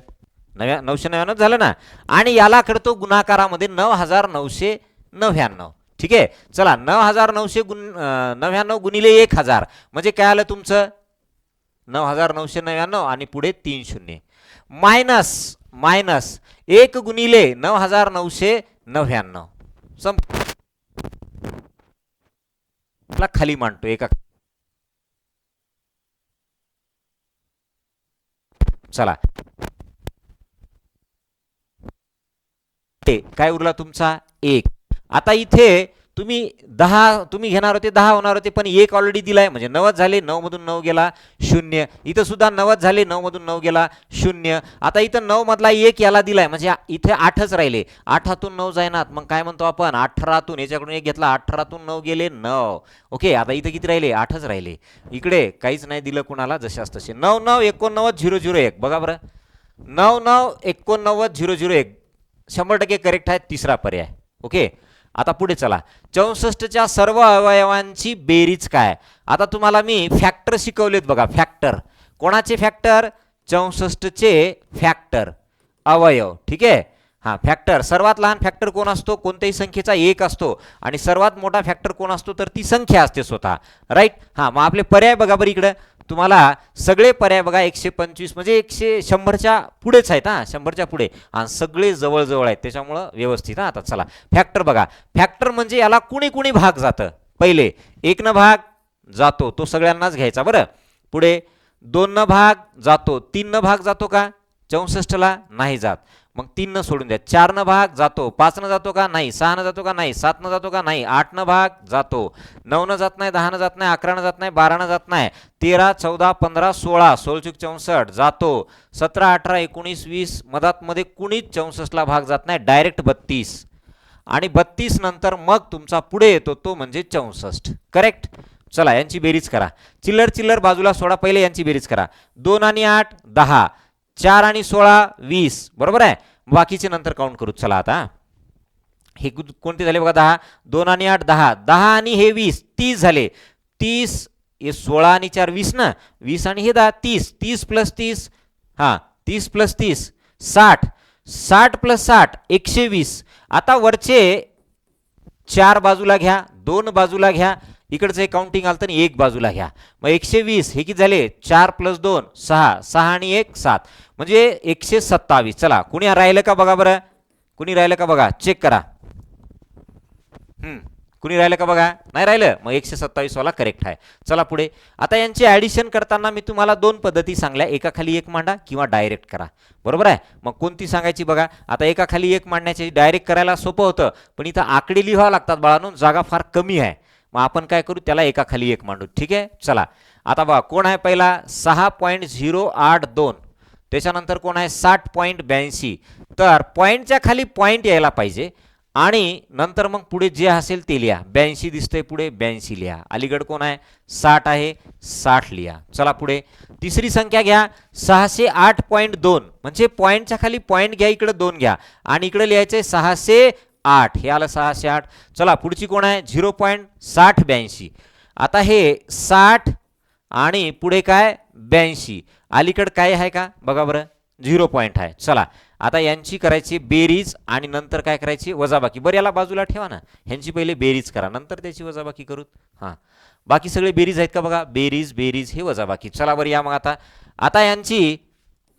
999 झालं ना. आणि याला करतो गुणाकारामध्ये 9999. ठीक आहे. चला 9999 गुणिले 1000 म्हणजे काय आलं तुमचं 9999 आणि पुढे 3 शून्य मायनस 1 गुणिले 9999 खाली मांडतो एका. चला काय उरला तुमचा 1. आता इथे तुम्ही 10 तुम्ही घेणार होते, 10 होणार होते, पण 1 ऑलरेडी दिलाय म्हणजे 90 झाले. 9 मधून 9 गेला 0. इथं सुद्धा 90 झाले, 9 मधून 9 गेला 0. आता इथं 9 मधला 1 याला दिलाय म्हणजे इथे 8च राहिले. 8तून 9 जायनात, मग काय म्हणतो आपण 18तून याच्याकडून 1 घेतला, 18तून 9 गेले 9. ओके. आता इथं किती राहिले 8च राहिले. इकडे काहीच नाही दिलं कुणाला, जशास तसे 99890001 बघा बरं. 99890001 100% करेक्ट आहे. तिसरा पर्याय. ओके. आता पुढे चला. 64च्या सर्व अवयवांची बेरीज काय. आता तुम्हाला मी फॅक्टर शिकवलेत बघा. फॅक्टर कोणाचे फॅक्टर 64चे फॅक्टर अवयव. ठीक आहे. हा फॅक्टर सर्वात लहान फॅक्टर कोण असतो, कोणत्याही संख्येचा 1 असतो. आणि सर्वात मोठा फॅक्टर कोण असतो, तर ती संख्या असते स्वतः. राईट. हा मग आपले पर्याय बघा बरं. इकडे तुम्हाला सगळे पर्याय बघा 125 म्हणजे 100च्या पुढेच आहेत. हा 100च्या पुढे आणि सगळे जवळजवळ आहेत, त्याच्यामुळं व्यवस्थित. आता चला फॅक्टर बघा. फॅक्टर म्हणजे याला कुणी कुणी भाग जातं. पहिले 1 न भाग जातो, तो सगळ्यांनाच घ्यायचा. बरं. पुढे 2 न भाग जातो. 3 न भाग जातो का 64ला नाही जात, मग 3 न सोडून द्या. 4 न भाग जातो. 5 न जातो का नाही. 6 न जातो का नाही. 7 न जातो का नाही. 8 न भाग जातो. 9 न जात नाही. 10 न जात नाही. 11 न जात नाही. 12 न जात नाही. 13 14 15 16 16 जातो. 17 18 19 20 मधात मध्ये कुणीच 64ला भाग जात नाही. डायरेक्ट 32 आणि 32 नंतर मग तुमचा पुढे येतो तो म्हणजे 64. करेक्ट. चला यांची बेरीज करा. चिल्लर बाजूला सोडा. पहिले यांची बेरीज करा. 2 आणि 8 10, 4 आणि 16 20 बरोबर आहे. बाकीचे नंतर काउंट करू. चला आता हे कोणते झाले बघा. 10 2 आणि 8 10, 10 आणि हे 20 30 झाले. 30 हे 16 आणि 4 20 ना. 20 आणि हे 10 30. 30 प्लस 30 हा 30 प्लस 30 60. 60 प्लस 60 120. आता वरचे 4 बाजूला घ्या, 2 बाजूला घ्या. इकडचं काउंटिंग आलं तर 1 बाजूला घ्या. मग 120 हे किती झाले 4 प्लस 2 6, 6 आणि 1 7 म्हणजे 127. चला कुणी राहिलं का बघा बरं. कुणी राहिलं का बघा. चेक करा. कुणी राहिलं का बघा. नाही राहिलं, मग 127 वाला करेक्ट आहे. चला पुढे. आता यांची ॲडिशन करताना मी तुम्हाला 2 पद्धती सांगल्या. एकाखाली एक मांडा किंवा डायरेक्ट करा. बरोबर आहे. मग कोणती सांगायची बघा. आता एकाखाली एक मांडण्याची डायरेक्ट करायला सोपं होतं, पण इथं आकडे लिहावं लागतात बाळांनो, जागा फार कमी आहे. मग आपण काय करू, त्याला एकाखाली एक मांडू. ठीक आहे. चला आता बघा कोण आहे पहिला 6.082. त्याच्यानंतर कोण आहे 60.82. तर पॉईंटच्या खाली पॉईंट यायला पाहिजे आणि नंतर मग पुढे जे असेल ते लिहा. 82 दिसतंय पुढे 82 लिहा. अलीगड कोण आहे 60 आहे 60 लिहा. चला पुढे. तिसरी संख्या घ्या 608.2 म्हणजे पॉईंटच्या खाली पॉईंट घ्या, इकडे 2 घ्या आणि इकडे लिहायचंय 608. हे आलं 608. चला पुढची कोण आहे 0.6082. आता हे 60 आणि पुढे काय 82. अलीकड काय आहे का बघा बरं 0 पॉईंट आहे. चला आता यांची करायची बेरीज आणि नंतर काय करायची वजाबाकी. बरं याला बाजूला ठेवा ना. ह्यांची पहिले बेरीज करा, नंतर त्याची वजाबाकी करू. हां बाकी सगळे बेरीज आहेत का बघा. बेरीज हे वजाबाकी. चला बरं या मग आता यांची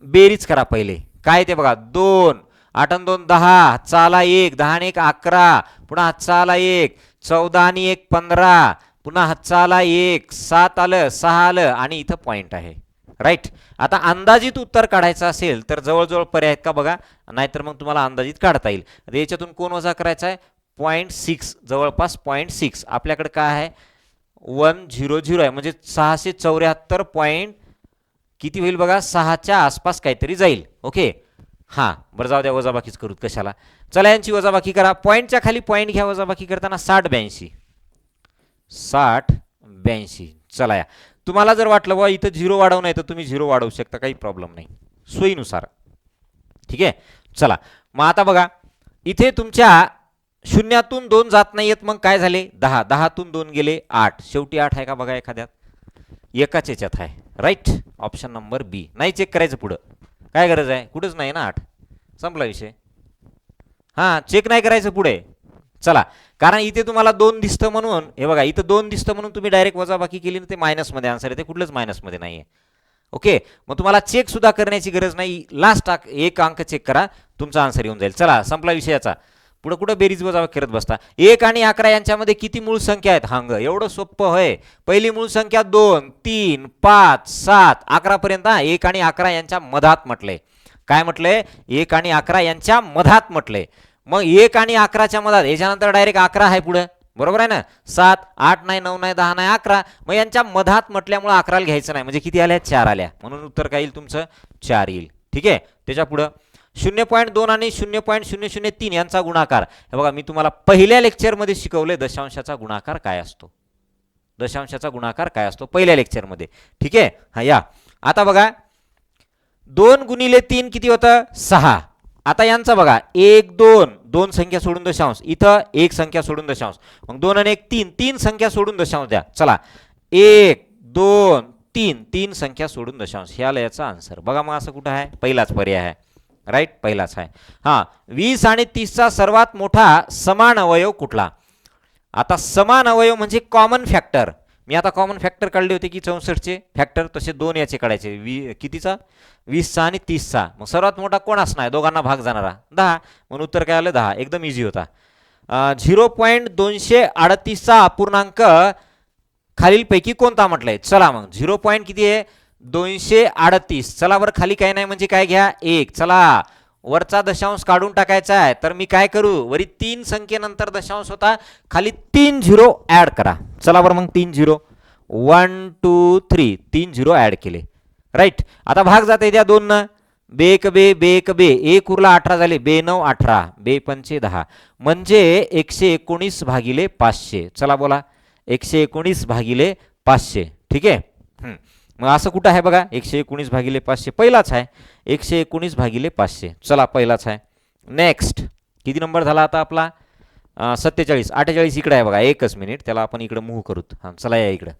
बेरीज करा पहिले. काय ते बघा 2 8 आणि 2 10, चाला 1 10 आणि 1 11, पुन्हा चाला 1 14 आणि 1 15, पुन्हा हातचाला 1 7 आलं 6 आलं आणि इथं पॉईंट आहे. राईट. आता अंदाजित उत्तर काढायचं असेल तर जवळजवळ पर्याय आहेत का बघा, नाहीतर मग तुम्हाला अंदाजित काढता येईल. याच्यातून कोण वजा करायचा आहे 0.6 जवळपास 0.6. आपल्याकडे काय आहे 100 आहे म्हणजे 674.6 किती होईल बघा, 6च्या आसपास काहीतरी जाईल. ओके, हां बरं जाऊ द्या, वजाबाकीच करूत कशाला. चला यांची वजाबाकी करा. पॉईंटच्या खाली पॉईंट घ्या वजाबाकी करताना. 60 82. चला या, तुम्हाला जर वाटलं बा इथं 0 वाढवणं आहे तर तुम्ही 0 वाढवू शकता, काही प्रॉब्लेम नाही, सोयीनुसार. ठीक आहे, चला मग आता बघा इथे तुमच्या शून्यातून 2 जात नाहीयेत, मग काय झाले 10, 10तून 2 गेले 8, शेवटी 8 आहे का बघा एखाद्यात, एकाच याच्यात आहे. राईट, ऑप्शन नंबर बी. नाही चेक करायचं पुढं, काय गरज आहे, कुठंच नाही ना 8, संपला विषय. हां चेक नाही करायचं पुढे. चला, कारण इथे तुम्हाला 2 दिसतं म्हणून, हे बघा इथं 2 दिसतं म्हणून तुम्ही डायरेक्ट वजाबाकी केली ना, ते मायनसमध्ये आन्सर येते, कुठलंच मायनसमध्ये नाही आहे. ओके, मग तुम्हाला चेक सुद्धा करण्याची गरज नाही, लास्ट एक अंक चेक करा, तुमचा आन्सर येऊन जाईल. चला संपला विषयाचा. पुढे कुठं बेरीज वजाबाकी करत बसता. 1 आणि 11 यांच्यामध्ये किती मूळ संख्या आहेत, हांग एवढं सोपं होय. पहिली मूळ संख्या 2 3 5 7 11 पर्यंत. 1 आणि 11 यांच्या मधात म्हटलंय. काय म्हटलंय, 1 आणि 11 यांच्या मधात म्हटलंय. मग 1 आणि 11च्या मधात, याच्यानंतर डायरेक्ट 11 आहे पुढे, बरोबर आहे ना. 7 8 नाही 9 नाही 10 नाही 11, मग यांच्या मधात म्हटल्यामुळे 11ला घ्यायचं नाही, म्हणजे किती आल्या 4 आल्या, म्हणून उत्तर काय येईल तुमचं 4 येईल. ठीक आहे, त्याच्या पुढं 0.2 आणि 0.003 यांचा गुणाकार. हे बघा मी तुम्हाला पहिल्या लेक्चरमध्ये शिकवले दशांशाचा गुणाकार काय असतो, दशांशाचा गुणाकार काय असतो पहिल्या लेक्चरमध्ये. ठीक आहे, हा या आता बघा 2 गुणिले 3 किती होतं 6. आता यांचा बघा 1 2, 2 संख्या सोडून दशांश, इथं 1 संख्या सोडून दशांश, मग 2 आणि 1 3, 3 संख्या सोडून दशांश द्या. चला 1 2 3, 3 संख्या सोडून दशांश, हे आलं याचा आन्सर. बघा मग असं कुठं आहे, पहिलाच पर्याय आहे. राईट, पहिलाच आहे. हां 20 आणि 30चा सर्वात मोठा समान अवयव कुठला. आता समान अवयव म्हणजे कॉमन फॅक्टर. मी आता कॉमन फॅक्टर काढले होते की 64चे फॅक्टर, तसे 2 याचे काढायचे. कितीचा 20चा आणि 30चा. मग सर्वात मोठा कोण असणार, दोघांना भाग जाणारा 10, म्हणून उत्तर काय आलं 10. एकदम इझी होता. 0.238चा अपूर्णांक खालीलपैकी कोणता म्हटलंय. चला मग 0. किती आहे 238. चला बरं खाली काय नाही म्हणजे काय घ्या 1. चला वरचा दशांश काढून टाकायचा आहे, तर मी काय करू, वरी 3 संख्येनंतर दशांश होता, खाली 3 0 ऍड करा. चला बरं मग 3 0 1 2 3 3 0 ऍड केले. राईट, आता भाग जाते द्या 2 न, बे एक बे बे एक बे, 1 उरला 18 झाले, बे 9 18, बे 5 10, म्हणजे 119 भागिले 500. चला बोला 119 भागिले 500. ठीक आहे, मग असं कुठं आहे बघा 119 भागिले 500, पहिलाच आहे 119 भागिले 500. चला पहिलाच आहे. नेक्स्ट किती नंबर झाला आता आपला 47. 48 इकडे आहे बघा, एकच मिनिट, त्याला आपण इकडे मूव्ह करूत. हां चला या इकडं.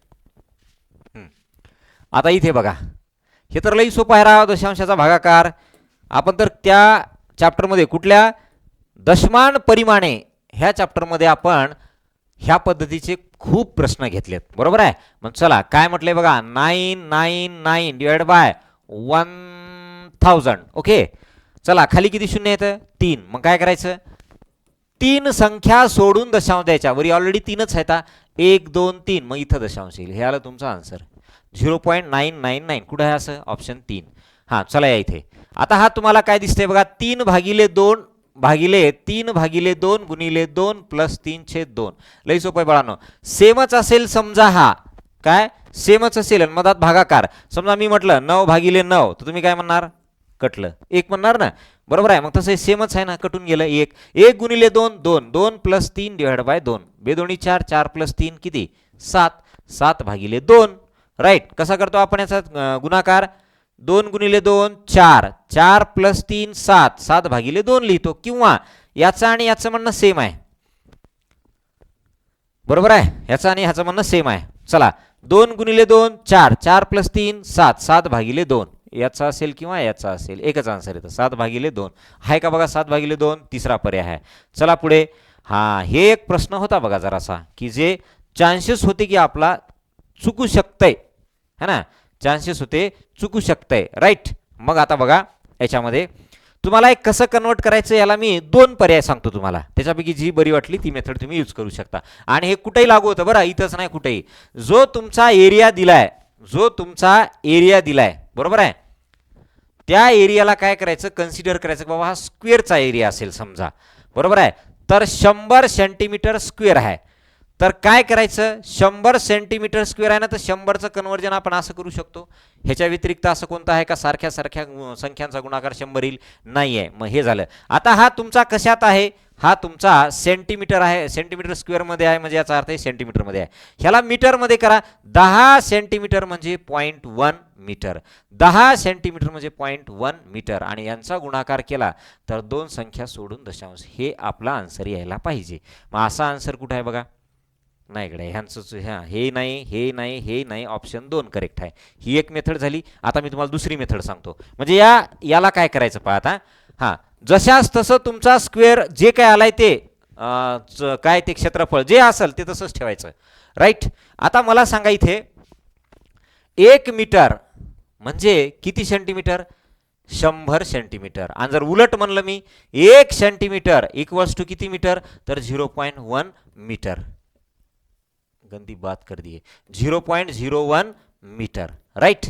आता इथे बघा हे तर लई सोपं आहे राव, दशांशाचा भागाकार. आपण तर त्या चॅप्टरमध्ये कुठल्या दशमान परिमाणे ह्या चॅप्टरमध्ये आपण ह्या पद्धतीचे खूप प्रश्न घेतलेत, बरोबर आहे. मग चला काय म्हटलंय बघा 999 डिवाइड बाय 1000. ओके, चला खाली किती शून्य येतं 3. मग काय करायचं 3 संख्या सोडून दशांश द्यायच्या, वरी ऑलरेडी 3च आहेत, 1 2 3, मग इथं दशांश येईल. हे आलं तुमचं आन्सर 0.999. कुठं आहे असं, ऑप्शन 3. हां चला या इथे. आता हा तुम्हाला काय दिसतंय बघा 3 भागिले 2 भागिले 3 भागिले 2 गुणिले 2 प्लस 3/2. लई सोपं आहे बाळांनो. सेमच असेल समजा, हा काय सेमच असेल आणि मधात भागाकार. समजा मी म्हटलं 9 भागिले 9, तर तुम्ही काय म्हणणार, कटलं 1 म्हणणार ना, बरोबर आहे. मग तसं सेमच आहे ना, कटून गेलं 1. 1 गुणिले 2 2, 2 प्लस 3 डिवाइड बाय 2, बे 2 4, 4 प्लस 3 किती 7, 7 भागिले 2. राईट, कसा करतो आपण याचा गुणाकार, 2 गुणिले 2 4, 4 प्लस 3 7, 7 भागिले 2 लिहितो. किंवा याचं आणि याचं म्हणणं सेम आहे, बरोबर आहे, याचं आणि ह्याचं म्हणणं सेम आहे. चला 2 गुणिले 2 4, 4 प्लस 3 7, 7 भागिले 2, याचा असेल किंवा याचा असेल, एकच आन्सर येतं 7 भागिले 2. आहे का बघा 7 भागिले 2, तिसरा पर्याय आहे. चला पुढे. हां हे एक प्रश्न होता बघा जरासा, की जे चान्सेस होते की आपला चुकू शकतंय, है ना, चान्सेस होते चुकू शकतंय. राईट, मग आता बघा याच्यामध्ये तुम्हाला एक कसं कन्वर्ट करायचं, याला मी 2 पर्याय सांगतो तुम्हाला, त्याच्यापैकी जी बरी वाटली ती मेथड तुम्ही यूज करू शकता. आणि हे कुठेही लागू होतं बरं, इथंच नाही कुठेही. जो तुमचा एरिया दिलाय, जो तुमचा एरिया दिलाय, बरोबर आहे, त्या एरियाला काय करायचं, कन्सिडर करायचं, बाबा हा स्क्वेअरचा एरिया असेल समजा, बरोबर आहे. तर 100 सेंटीमीटर स्क्वेअर आहे, तर काय करायचं, 100 सेंटीमीटर स्क्वेअर आहे ना, तर 100चं कन्वर्जन आपण असं करू शकतो. ह्याच्या व्यतिरिक्त असं कोणतं आहे का सारख्या सारख्या संख्यांचा गुणाकार 100 येईल? नाही आहे. मग हे झालं. आता हा तुमचा कशात आहे, हा तुमचा सेंटीमीटर आहे, सेंटीमीटर स्क्वेअरमध्ये आहे, म्हणजे याचा अर्थ आहे सेंटीमीटरमध्ये आहे. ह्याला मीटरमध्ये करा. 10 सेंटीमीटर म्हणजे 0.1 मीटर, 10 सेंटीमीटर म्हणजे 0.1 मीटर, आणि यांचा गुणाकार केला तर दोन संख्या सोडून दशांश. हे आपला आन्सर यायला पाहिजे. मग असा आन्सर कुठं आहे बघा, नाही इकडे ह्यांचं, हे नाही, हे नाही, हे नाही, ऑप्शन 2 करेक्ट आहे. ही एक मेथड झाली. आता मी तुम्हाला दुसरी मेथड सांगतो. म्हणजे याला काय करायचं पहा आता. हां, जशाच तसं तुमचा स्क्वेअर जे काय आलाय ते काय ते क्षेत्रफळ जे असेल ते तसंच ठेवायचं. राईट. आता मला सांगा इथे 1 मीटर म्हणजे किती सेंटीमीटर? 100 सेंटीमीटर. आणि जर उलट म्हणलं मी 1 सेंटीमीटर इक्वल्स टू किती मीटर? तर 0.1 मीटर. गंदी बात कर दी, 0.01 मीटर. राईट.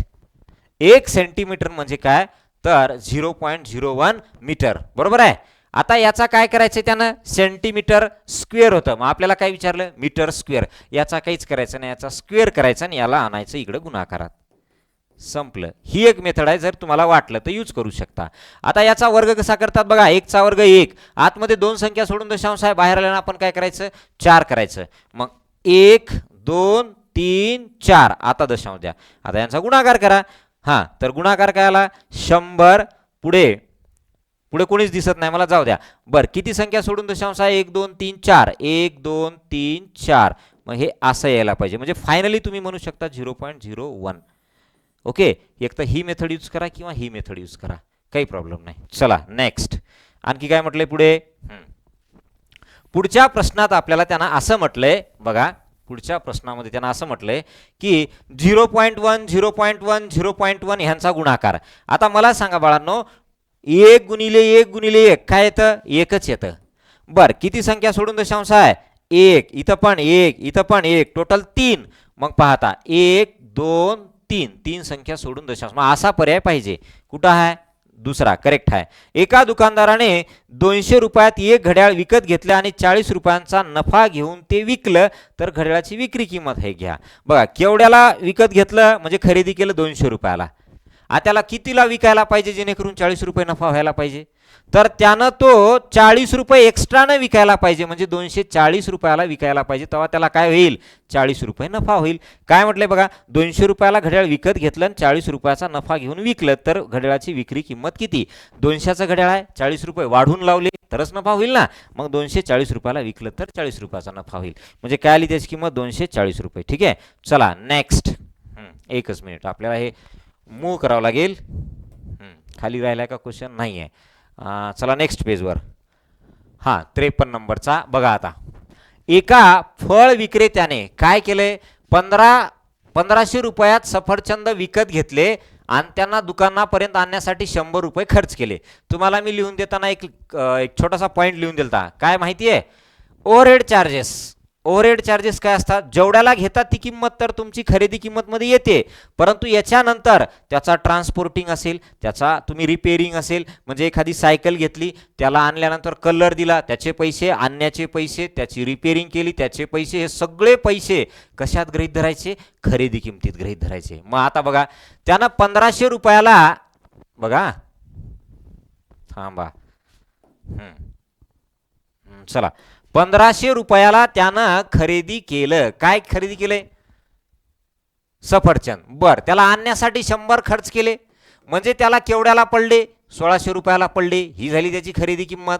1 सेंटीमीटर म्हणजे काय? तर 0.01 मीटर. बरोबर आहे. आता याचा काय करायचं, त्यानं सेंटीमीटर स्क्वेअर होतं, मग आपल्याला काय विचारलं? Metre square. याचा काहीच करायचं नाही, याचा स्क्वेअर करायचा आणि याला आणायचं इकडे गुणाकारात. संपलं. ही एक मेथड आहे, जर तुम्हाला वाटलं तर यूज करू शकता. आता याचा वर्ग कसा करतात बघा. 1 चा वर्ग 1, आतमध्ये दोन संख्या सोडून दशांश आहे, बाहेर आल्यानं आपण काय करायचं? 4 करायचं. मग 1 2 3 4, आता दशांश द्या. आता यांचा गुणाकार करा. हां, तर गुणाकार काय आला? 100. पुढे पुढे कोणीच दिसत नाही मला, जाऊ द्या. बरं, किती संख्या सोडून दशांश आहे? 1 2 3 4, 1 2 3 4. मग हे असं यायला पाहिजे. म्हणजे फायनली तुम्ही म्हणू शकता 0.01. ओके. एक तर ही मेथड यूज करा किंवा ही मेथड यूज करा, काही प्रॉब्लेम नाही. चला नेक्स्ट. आणखी काय म्हटलंय पुढे? पुढच्या प्रश्नात आपल्याला त्यांना असं म्हटलंय बघा. पुढच्या प्रश्नामध्ये त्यांना असं म्हटलंय की 0.1 0.1 0.1 ह्यांचा गुणाकार. आता मला सांगा बाळांनो, 1 गुणिले 1 गुणिले 1 काय येतं? एकच येतं. बरं, किती संख्या सोडून दशांश आहे? 1. इथं पण 1, इथं पण 1, टोटल 3. मग पाहता 1 2 3, 3 संख्या सोडून दशांश. मग असा पर्याय पाहिजे. कुठं आहे? दुसरा करेक्ट आहे. एका दुकानदाराने 200 रुपयात एक घड्याळ विकत घेतलं आणि 40 रुपयांचा नफा घेऊन ते विकलं, तर घड्याळाची विक्री किंमत हे घ्या. बघा, केवढ्याला विकत घेतलं म्हणजे खरेदी केलं 200 रुपयाला. आता त्याला कितीला विकायला पाहिजे जेणेकरून 40 रुपये नफा व्हायला पाहिजे? तर त्यानं तो 40 रुपये एक्स्ट्रानं विकायला पाहिजे, म्हणजे 240 रुपयाला विकायला पाहिजे. तेव्हा त्याला काय होईल? 40 रुपये नफा होईल. काय म्हटलंय बघा, 200 रुपयाला घड्याळ विकत घेतलं आणि 40 रुपयाचा नफा घेऊन विकलं, तर घड्याळाची विक्री किंमत किती? 200चं घड्याळ आहे, 40 रुपये वाढून लावले तरच नफा होईल ना. मग 240 रुपयाला विकलं तर 40 रुपयाचा नफा होईल. म्हणजे काय आली त्याची किंमत? 240 रुपये. ठीक आहे. चला नेक्स्ट. एकच मिनिट, आपल्याला हे मूव्ह करावं लागेल. खाली राहिलाय का क्वेश्चन? नाही आहे. चला नेक्स्ट पेजवर. हां, 53 नंबरचा बघा. आता एका फळ विक्रेत्याने काय केलंय? 1500 रुपयात सफरचंद विकत घेतले आणि त्यांना दुकानापर्यंत आणण्यासाठी 100 रुपये खर्च केले. तुम्हाला मी लिहून देताना एक छोटासा पॉईंट लिहून दिलता. काय माहिती आहे? Overhead charges. ओव्हरहेड चार्जेस काय असतात? जेवढ्याला घेतात ती किंमत तर तुमची खरेदी किंमतमध्ये येते, परंतु याच्यानंतर त्याचा ट्रान्सपोर्टिंग असेल, त्याचा तुम्ही रिपेअरिंग असेल, म्हणजे एखादी सायकल घेतली, त्याला आणल्यानंतर कलर दिला त्याचे पैसे, आणण्याचे पैसे, त्याची रिपेअरिंग केली त्याचे पैसे, हे सगळे पैसे कशात गृहीत धरायचे? खरेदी किमतीत गृहीत धरायचे. मग आता बघा, त्यानं 1500 रुपयाला बघा, थांबा, चला, 1500 रुपयाला त्यानं खरेदी केलं. काय खरेदी केले? सफरचंद. बर, त्याला आणण्यासाठी 100 खर्च केले, म्हणजे त्याला केवढ्याला पडले? 1600 रुपयाला पडले. ही झाली त्याची खरेदी किंमत.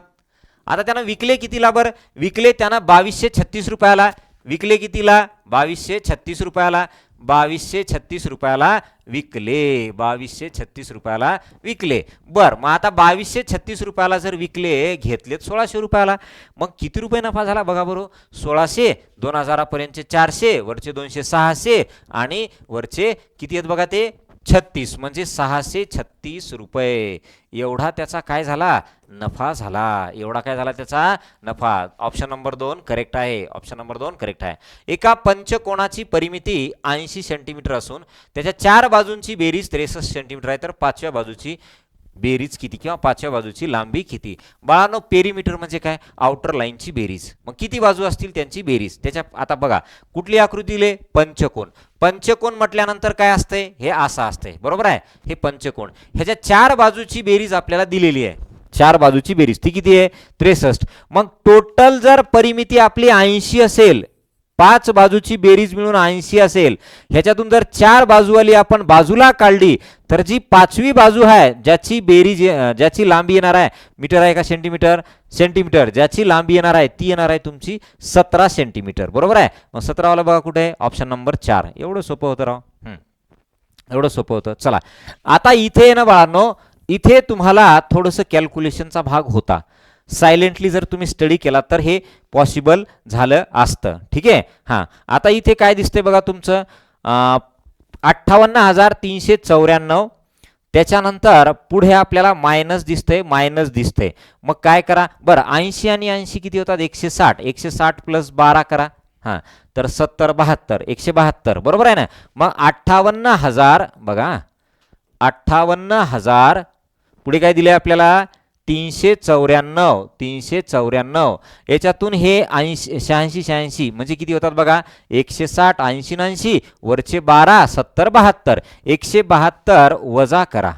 आता त्यानं विकले कितीला? बरं, विकले त्यानं 2236 रुपयाला. विकले कितीला? 2236 रुपयाला. 2236 रुपयाला विकले. 2236 रुपयाला विकले. बर, मग आता 2236 रुपयाला जर विकले, घेतलेत 1600 रुपयाला, मग किती रुपये नफा झाला बघा बरोबर? 1600, 2000 पर्यंतचे 400, वरचे 200 600, आणि वरचे किती आहेत बघा ते 36, म्हणजे 636 रुपये. एवढा त्याचा काय झाला? नफा झाला. एवढा काय झाला त्याचा? नफा. ऑप्शन नंबर 2 करेक्ट आहे. ऑप्शन नंबर 2 करेक्ट आहे. एका पंचकोणाची परिमिती 80 सेंटीमीटर असून त्याच्या 4 बाजूंची बेरीज 63 सेंटीमीटर आहे, तर 5व्या बाजूची बेरीज किती किंवा पाचव्या बाजूची लांबी किती. बाळांनो पेरीमीटर म्हणजे काय, आउटर लाईनची बेरीज. मग किती बाजू असतील त्यांची बेरीज. त्याच्या आता बघा कुठली आकृती दिले, पंचकोन. पंचकोन म्हटल्यानंतर काय असते, हे असं असते, बरोबर आहे. हे पंचकोन, ह्याच्या चार बाजूची बेरीज आपल्याला दिलेली आहे. चार बाजूची बेरीज ती किती आहे, 63. मग टोटल जर परिमिती आपली 80 असेल, पाच बाजूची बेरीज मिळून 80 असेल, ह्याच्यातून जर चार बाजूवाली आपण बाजूला काढली तर जी पाचवी बाजू आहे ज्याची बेरीज ज्याची लांबी येणार आहे, मीटर आहे का सेंटीमीटर, सेंटीमीटर, ज्याची लांबी येणार आहे ती येणार आहे तुमची 17 सेंटीमीटर, बरोबर आहे. मग 17 वाला बघा कुठे आहे, ऑप्शन नंबर 4. एवढं सोपं होतं राव, एवढं सोपं होतं. चला आता इथे ना बाळांनो, इथे तुम्हाला थोडंसं कॅल्क्युलेशनचा भाग होता. सायलेंटली जर तुम्ही स्टडी केला तर हे पॉसिबल झालं असतं, ठीक आहे. हां, आता इथे काय दिसतंय बघा तुमचं 58,394. त्याच्यानंतर पुढे आपल्याला मायनस दिसतंय. मग काय करा बरं, 80 आणि 80 किती होतात, 160. 160 प्लस 12 करा, हां तर 70, 72, 172, बरोबर आहे ना. मग 58,000 बघा, 58,000 पुढे काय दिले आपल्याला, 394. याच्यातून हे 86 म्हणजे किती होतात बघा, 160, 80 80 वरचे 12, 70, 72. 172 वजा करा,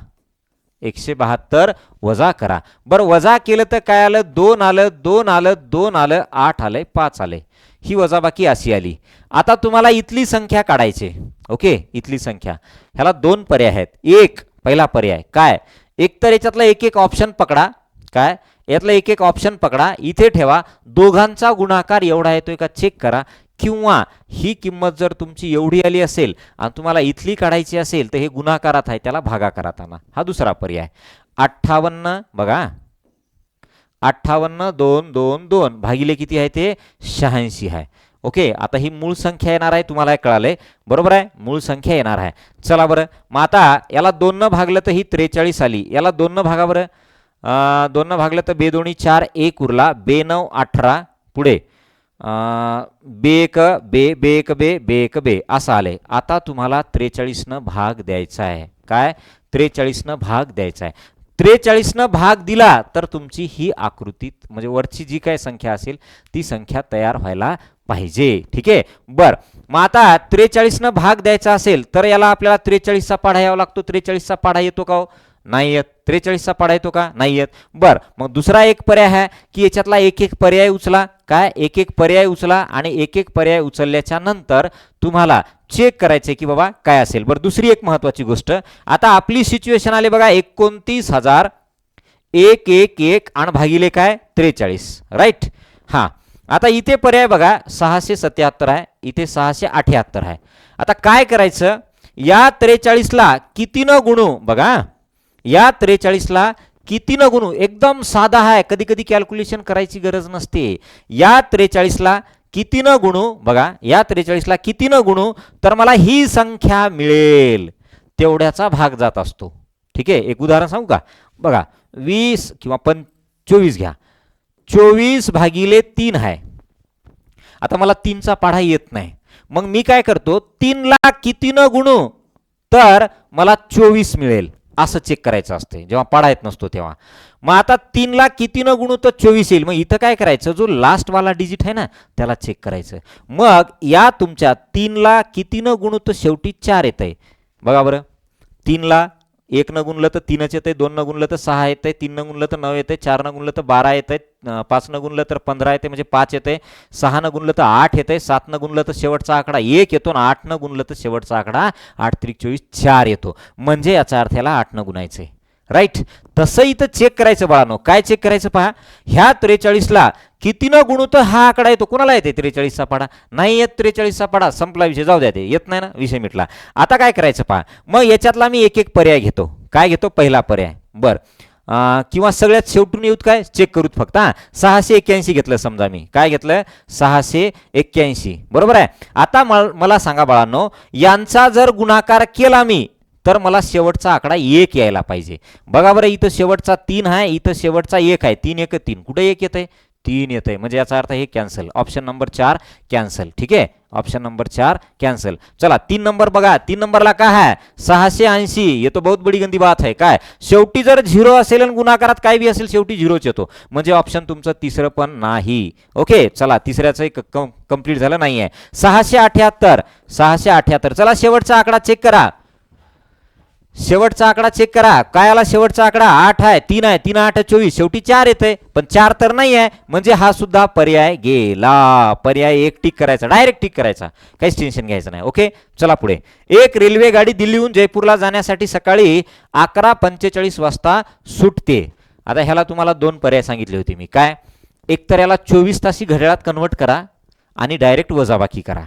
172 वजा करा. बरं वजा केलं तर काय आलं, 2 आलं, 2 आलं, 2 आलं, 8 आलंय, 5 आलंय. ही वजाबाकी अशी आली. आता तुम्हाला इथली संख्या काढायची. ओके, इथली संख्या, ह्याला दोन पर्याय आहेत. एक पहिला पर्याय काय, एक तर याच्यातला एक एक ऑप्शन पकडा, काय यातला एक एक ऑप्शन पकडा, इथे ठेवा, दोघांचा गुणाकार एवढा येतोय का चेक करा. किंवा ही किंमत जर तुमची एवढी आली असेल आणि तुम्हाला इथली काढायची असेल तर हे गुणाकारात आहे, त्याला भागाकारात आणा. हा दुसरा पर्याय. 58 बघा, 58 2 2 2 भागिले किती आहे ते 86 आहे. ओके, आता ही मूळ संख्या येणार आहे, तुम्हाला हे कळालंय, बरोबर आहे, मूळ संख्या येणार आहे. चला बरं, मग आता याला 2 न भागलं तर ही 43 आली. याला 2 न भागा बरं, 2 न भागलं तर 2 2 4 1 उरला, 2 9 18 पुढे 2 1 2 1 असं आलंय. आता तुम्हाला 43 न भाग द्यायचा आहे. काय, 43 न भाग द्यायचा आहे. 43 न भाग दिला तर तुमची ही आकृती म्हणजे वरची जी काय संख्या असेल ती संख्या तयार व्हायला पाहिजे, ठीक आहे. बर, मग आता 43 न भाग द्यायचा असेल तर याला आपल्याला 43 चा पाढा यावा लागतो. 43 चा पाढा येतो का हो, नाही येत. 43 चा पाढा येतो का, नाही येत. बर, मग दुसरा एक पर्याय आहे की याच्यातला एक एक पर्याय उचला. काय, एक एक पर्याय उचला आणि एक एक पर्याय उचलल्याच्या नंतर तुम्हाला चेक करायचे की बाबा काय असेल. बरं, दुसरी एक महत्वाची गोष्ट, आता आपली सिच्युएशन आली बघा, 29,111 आणि भागिले काय 43, राईट. हां, आता इथे पर्याय बघा 677 आहे, इथे 678 आहे. आता काय करायचं, या 43 ला किती न गुणू बघा, या 43 ला किती न गुणू, एकदम साधा आहे, कधी कधी कॅल्क्युलेशन करायची गरज नसते. या 43 ला किती न गुणू बघा, या 43 ला किती न गुणू तर मला ही संख्या मिळेल, तेवढ्याचा भाग जात असतो, ठीक आहे. एक उदाहरण सांगू का, बघा 20 किंवा 24 घ्या, 24 भागिले 3 आहे. आता मला 3 चा पाढा येत नाही, मग मी काय करतो, 3 ला किती न गुणू तर मला 24 मिळेल, असं चेक करायचं असते जेव्हा पाढा येत नसतो तेव्हा. मग आता 3 ला किती न गुणू तर 24 येईल. मग इथं काय करायचं, जो लास्ट वाला डिजिट आहे ना त्याला चेक करायचं. मग या तुमच्या 3 ला किती न गुणू तर शेवटी 4 येत आहे. बघा बरं, 3 ला 1 न गुणलं तर 3च येते, 2 न गुणलं तर 6 येते, 3 न गुणलं तर 9 येते, 4 न गुणलं तर 12 येते, 5 न गुणलं तर 15 येते म्हणजे 5 येते, 6 न गुणलं तर 8 येते, 7 न गुणलं तर शेवटचा आकडा 1 येतो, आणि 8 न गुणलं तर शेवटचा आकडा 8 त्रिक 24 4 येतो. म्हणजे याचा अर्थ याला 8 न गुणायचे, राईट. तसं इथं चेक करायचं बाळांनो. काय चेक करायचं पहा, ह्या 43 ला किती न गुणू तर हा आकडा येतो. कोणाला येते 43 चा पाढा, नाही येत. 43 चा पाढा संपला विषय, जाऊ द्या, ते येत नाही ना, विषय मिटला. आता काय करायचं पहा, मग याच्यातला मी एक एक पर्याय घेतो. काय घेतो, पहिला पर्याय. बर, किंवा सगळ्यात शेवटून येऊत काय चेक करूत फक्त. 681 घेतलं समजा, मी काय घेतलं 681, बरोबर आहे. आता मला सांगा बाळांनो, यांचा जर गुणाकार केला मी तर मला शेवटचा आकडा 1 यायला पाहिजे. बघा बरं, इथं शेवटचा 3 आहे, इथं शेवटचा 1 आहे, 3 1 3, कुठे 1 येत आहे, 3 येतंय, म्हणजे याचा अर्थ हे कॅन्सल. Option number 4 cancel. ठीक आहे, ऑप्शन नंबर 4 कॅन्सल. चला 3 नंबर बघा. 3 नंबरला काय आहे? 680. ये तो बहुत बडी गंदी बात आहे. काय शेवटी जर 0 असेल आणि गुणाकारात काय बी असेल शेवटी 0च येतो, म्हणजे ऑप्शन तुमचं तिसरं पण नाही. ओके, चला तिसऱ्याचं कंप्लीट झालं नाहीये. 678. 678. चला शेवटचा आकडा चेक करा. शेवटचा आकडा चेक करा. काय आला शेवटचा आकडा? 8 आहे. 3 आहे. 3 8 24. शेवटी 4 येते, पण 4 तर नाही आहे, म्हणजे हा सुद्धा पर्याय गेला. पर्याय 1 टिक करायचा, डायरेक्ट टिक करायचा, काहीच टेन्शन घ्यायचं नाही. ओके, चला पुढे. एक रेल्वे गाडी दिल्लीहून जयपूरला जाण्यासाठी सकाळी 11:45 वाजता सुटते. आता ह्याला तुम्हाला 2 पर्याय सांगितले होते मी. काय? एक तर याला 24 तासी घड्याळात कन्वर्ट करा आणि डायरेक्ट वजाबाकी करा,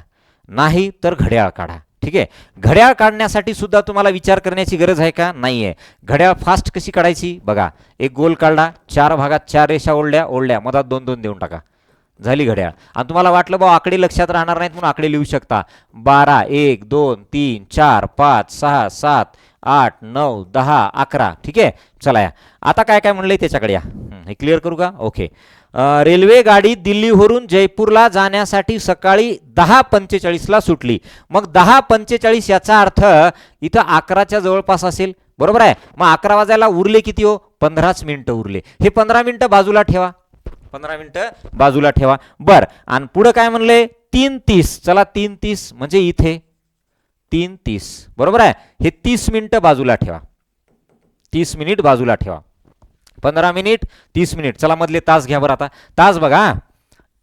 नाही तर घड्याळ काढा. ठीक आहे, घड्याळ काढण्यासाठी सुद्धा तुम्हाला विचार करण्याची गरज आहे का? नाही आहे. घड्याळ फास्ट कशी काढायची बघा. एक गोल काढला, 4 भागात 4 रेषा ओढल्या, मधात 2 2 देऊन टाका, झाली घड्याळ. आणि तुम्हाला वाटलं बा आकडे लक्षात राहणार नाहीत म्हणून आकडे लिहू शकता. 12 1 2 3 4 5 6 7 8 9 10 11. ठीक आहे, चला या आता काय काय म्हणलंय त्याच्याकडे या. हे क्लिअर करू का? ओके. रेल्वे गाडी दिल्लीवरून जयपूरला जाण्यासाठी सकाळी 10:45ला सुटली. मग 10:45 याचा अर्थ इथं 11च्या जवळपास असेल, बरोबर आहे. मग 11 वाजायला उरले किती हो? 15च मिनिटं उरले. हे 15 मिनिटं बाजूला ठेवा, 15 मिनिटं बाजूला ठेवा. बर, आणि पुढे काय म्हणले? 3:30. चला 3:30 म्हणजे इथे 3:30, बरोबर आहे. हे 30 मिनिटं बाजूला ठेवा, 30 मिनिट बाजूला ठेवा. 15 मिनिट 30 मिनिट. चला मधले तास घ्या बरं. आता तास बघा.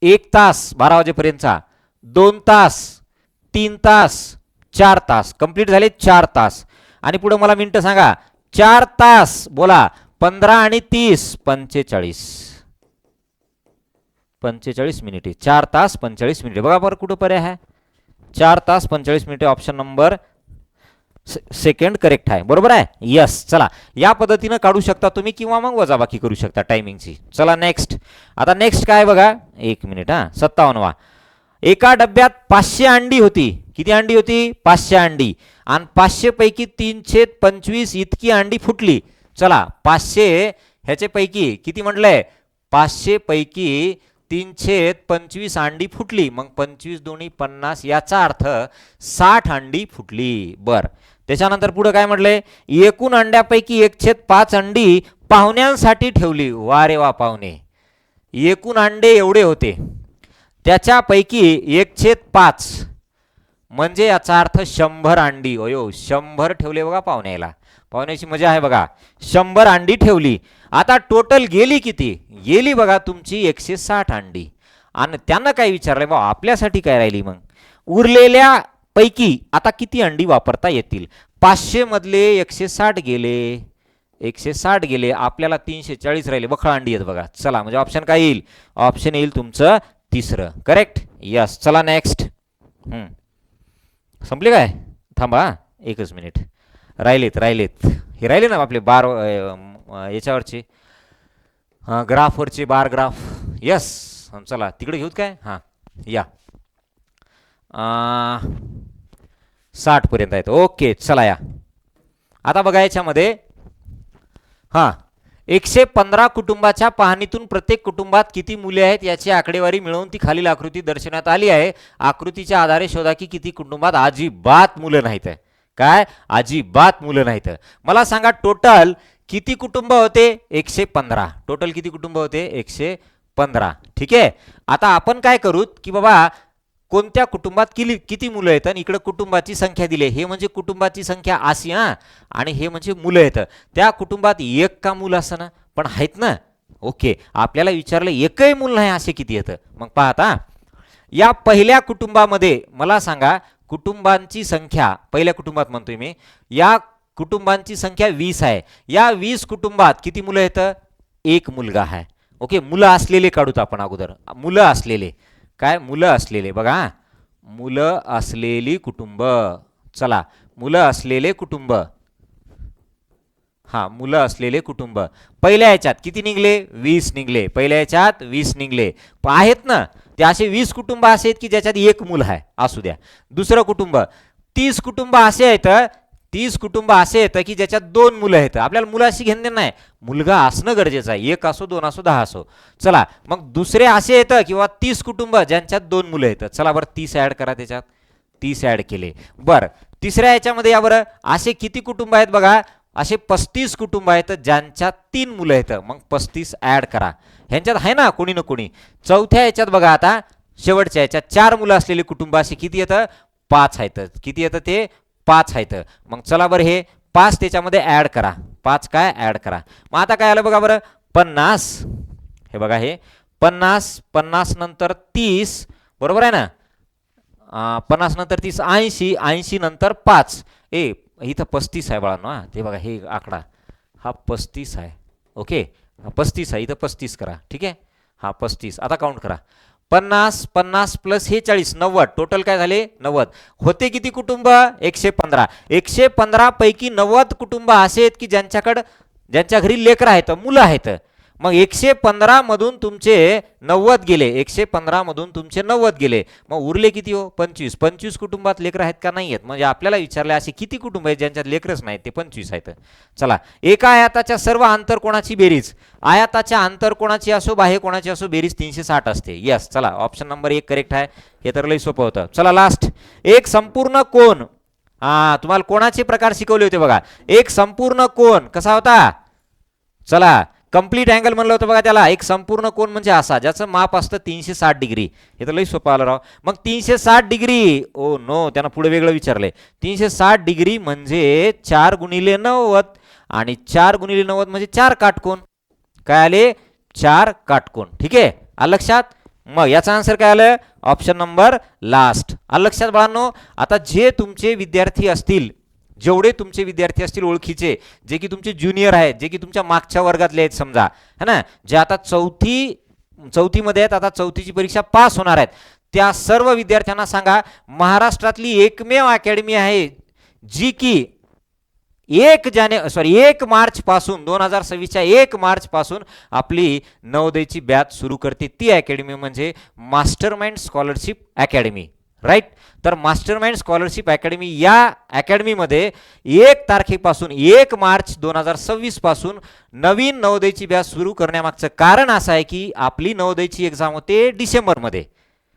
1 तास 12 वाजेपर्यंतचा, 2 तास, 3 तास, 4 तास कंप्लीट झाले. 4 तास. आणि पुढे मला मिनिटं सांगा. 4 तास बोला. 15 आणि 30 45. 45 मिनिटे. 4 तास 45 मिनिटे. बघा बरं कुठं पर्याय आहे? 4 तास 45 मिनिटे. ऑप्शन नंबर सेकंड करेक्ट आहे, बरोबर आहे. यस. चला या पद्धतीनं काढू शकता तुम्ही, किंवा मग वजाबाकी करू शकता टायमिंगची. चला नेक्स्ट. आता नेक्स्ट काय बघा. 1 मिनिट. 57वा. एका डब्यात 500 अंडी होती. किती अंडी होती? 500 अंडी. आणि 500 पैकी 325 इतकी अंडी फुटली. चला 500 ह्याचे पैकी किती म्हटलंय? 500 पैकी 325 अंडी फुटली. मग 25 दोन्ही 50, याचा अर्थ 60 अंडी फुटली. बर, त्याच्यानंतर पुढे काय म्हटलंय? एकूण अंड्यापैकी 1/5 अंडी पाहुण्यांसाठी ठेवली. वा रे वा पाहुणे. एकूण अंडे एवढे होते, त्याच्यापैकी 1/5 म्हणजे याचा अर्थ 100 अंडी. अयो 100 ठेवले बघा पाहुण्याला. पाहुण्याची मजा आहे बघा. 100 अंडी ठेवली. आता टोटल गेली किती? गेली बघा तुमची 160 अंडी. आणि त्यांना काय विचारलंय बा आपल्यासाठी काय राहिली? मग उरलेल्या पैकी आता किती अंडी वापरता येतील? 500 मधले 160 गेले, 160 गेले, आपल्याला 340 राहिले. बखळ अंडी आहेत बघा. चला म्हणजे ऑप्शन काय येईल? ऑप्शन येईल तुमचं तिसरं. करेक्ट. यस. चला नेक्स्ट. संपले काय? थांबा 1च मिनिट. राहिलेत हे राहिले ना आपले बार याच्यावरचे ग्राफवरचे बार ग्राफ. यस. चला तिकडे घेऊत काय? हां या 60 पर्यंत आहेत. ओके चला या. आता बघा याच्यामध्ये 115 कुटुंबाच्या पाहणीतून प्रत्येक कुटुंबात किती मुले आहेत याची आकडेवारी मिळवून ती खालील आकृती दर्शवण्यात आली आहे. आकृतीच्या आधारे शोधा की किती कुटुंबात अजिबात मुलं नाहीत. काय? अजिबात मुलं नाहीत. मला सांगा टोटल किती कुटुंब होते? 115. टोटल किती कुटुंब होते? 115. ठीक आहे. आता आपण काय करू की बाबा कोणत्या कुटुंबात किती मुलं आहेत आणि इकडे कुटुंबाची संख्या दिली. हे म्हणजे कुटुंबाची संख्या अशी आणि हे म्हणजे मुलं आहेत. त्या कुटुंबात एक का मूल असं ना, पण आहेत ना. ओके, आपल्याला विचारलं एकही मूल नाही असे किती येतं. मग पाहता या पहिल्या कुटुंबामध्ये मला सांगा कुटुंबांची संख्या, पहिल्या कुटुंबात म्हणतोय मी, या कुटुंबांची संख्या 20 आहे. या 20 कुटुंबात किती मुलं आहेत? एक मुलगा आहे. ओके, मुलं असलेले काढूत आपण अगोदर. मुलं असलेले काय? मुलं असलेले बघा. मुलं असलेली कुटुंब. चला मुलं असलेले कुटुंब. मुलं असलेले कुटुंब पहिल्या याच्यात किती निघले? 20 निघले. पहिल्या याच्यात 20 निघले. आहेत ना ते असे 20 कुटुंब असे आहेत की ज्याच्यात एक मूल आहे. असू द्या. दुसरं कुटुंब 30 कुटुंब असे आहेत 30 कुटुंब असे येतं की ज्याच्यात 2 मुलं आहेत. आपल्याला मुलाशी घेणं नाही, मुलगा असणं गरजेचं आहे. 1 असो, 2 असो, 10 असो. चला मग दुसरे असे येतं किंवा 30 कुटुंब ज्यांच्यात 2 मुलं येतं. चला बरं 30 ऍड करा त्याच्यात. 30 ऍड केले. बरं तिसऱ्या याच्यामध्ये या बरं असे किती कुटुंब आहेत बघा, असे 35 कुटुंब आहेत ज्यांच्यात 3 मुलं आहेत. मग 35 ऍड करा. ह्यांच्यात आहे ना कोणी ना कोणी. चौथ्या याच्यात बघा आता शेवटच्या याच्यात 4 मुलं असलेले कुटुंब असे किती येतं, 5 आहेत. किती येतं ते 5 आहेत. मग चला बरं हे 5 त्याच्यामध्ये ऍड करा. 5 काय ऍड करा. मग आता काय आलं बघा बरं 50. हे बघा हे 50, 50 नंतर 30 बरोबर आहे ना. 50 नंतर 30 80, 80 नंतर 5. इथं 35 आहे बाळांनो. हा ते बघा हे आकडा हा 35 आहे. ओके 35 आहे, इथं 35 करा. ठीक आहे. हा 35 आता काउंट करा. 50, 50 प्लस हे 40 90. टोटल काय झाले 90. होते किती कुटुंब 115. 115 पैकी 90 कुटुंब असे आहेत की ज्यांच्या घरी लेकरं आहेत, मुलं आहेत. मग 115 मधून तुमचे 90 गेले. 115 मधून तुमचे 90 गेले. मग उरले किती हो 25. 25 कुटुंबात लेकरं आहेत का नाही आहेत. म्हणजे आपल्याला विचारले असे किती कुटुंब आहेत ज्यांच्यात लेकरच नाहीत, ते 25 आहेत. चला एका आयताच्या सर्व आंतरकोणाची बेरीज, आयताच्या आंतरकोणाची असो बाह्य कोणाची असो, बेरीज 360 असते. यस चला ऑप्शन नंबर 1 करेक्ट आहे. हे तर लई सोपं होतं. चला लास्ट एक संपूर्ण कोन. तुम्हाला कोणाचे प्रकार शिकवले होते बघा. एक संपूर्ण कोन कसा होता, चला कंप्लीट अँगल म्हणलं होतं बघा त्याला. एक संपूर्ण कोन म्हणजे असा ज्याचं माप असतं 360 डिग्री. हे तर लई सोपं आलं राव. मग 360 डिग्री, ओ नो त्यानं पुढे वेगळं विचारलंय. 360 डिग्री म्हणजे 4 गुणिले 90 आणि 4 गुणिले 90 म्हणजे 4 काटकोन. काय आले 4 काटकोन. ठीक आहे आलं लक्षात. मग याचा आन्सर काय आलं ऑप्शन नंबर लास्ट. आलं लक्षात बाळांनो. आता जे तुमचे विद्यार्थी असतील, जेवढे तुमचे विद्यार्थी असतील ओळखीचे, जे की तुमचे ज्युनियर आहेत, जे की तुमच्या मागच्या वर्गातले आहेत समजा है ना, जे आता चौथीमध्ये आहेत, आता चौथीची परीक्षा पास होणार आहेत, त्या सर्व विद्यार्थ्यांना सांगा महाराष्ट्रातली एकमेव अकॅडमी आहे जी की 1 मार्च पासून 2026च्या 1 मार्च पासून आपली नवोदयची बॅच सुरू करते. ती अकॅडमी म्हणजे मास्टरमाइंड स्कॉलरशिप अकॅडमी. राईट. तर मास्टरमाइंड स्कॉलरशिप अकॅडमी या अकॅडमीमध्ये 1 तारखेपासून 1 मार्च 2026 पासून नवीन नवोदयची बॅच सुरू करण्यामागचं कारण असं आहे की आपली नवोदयची एक्झाम होते डिसेंबरमध्ये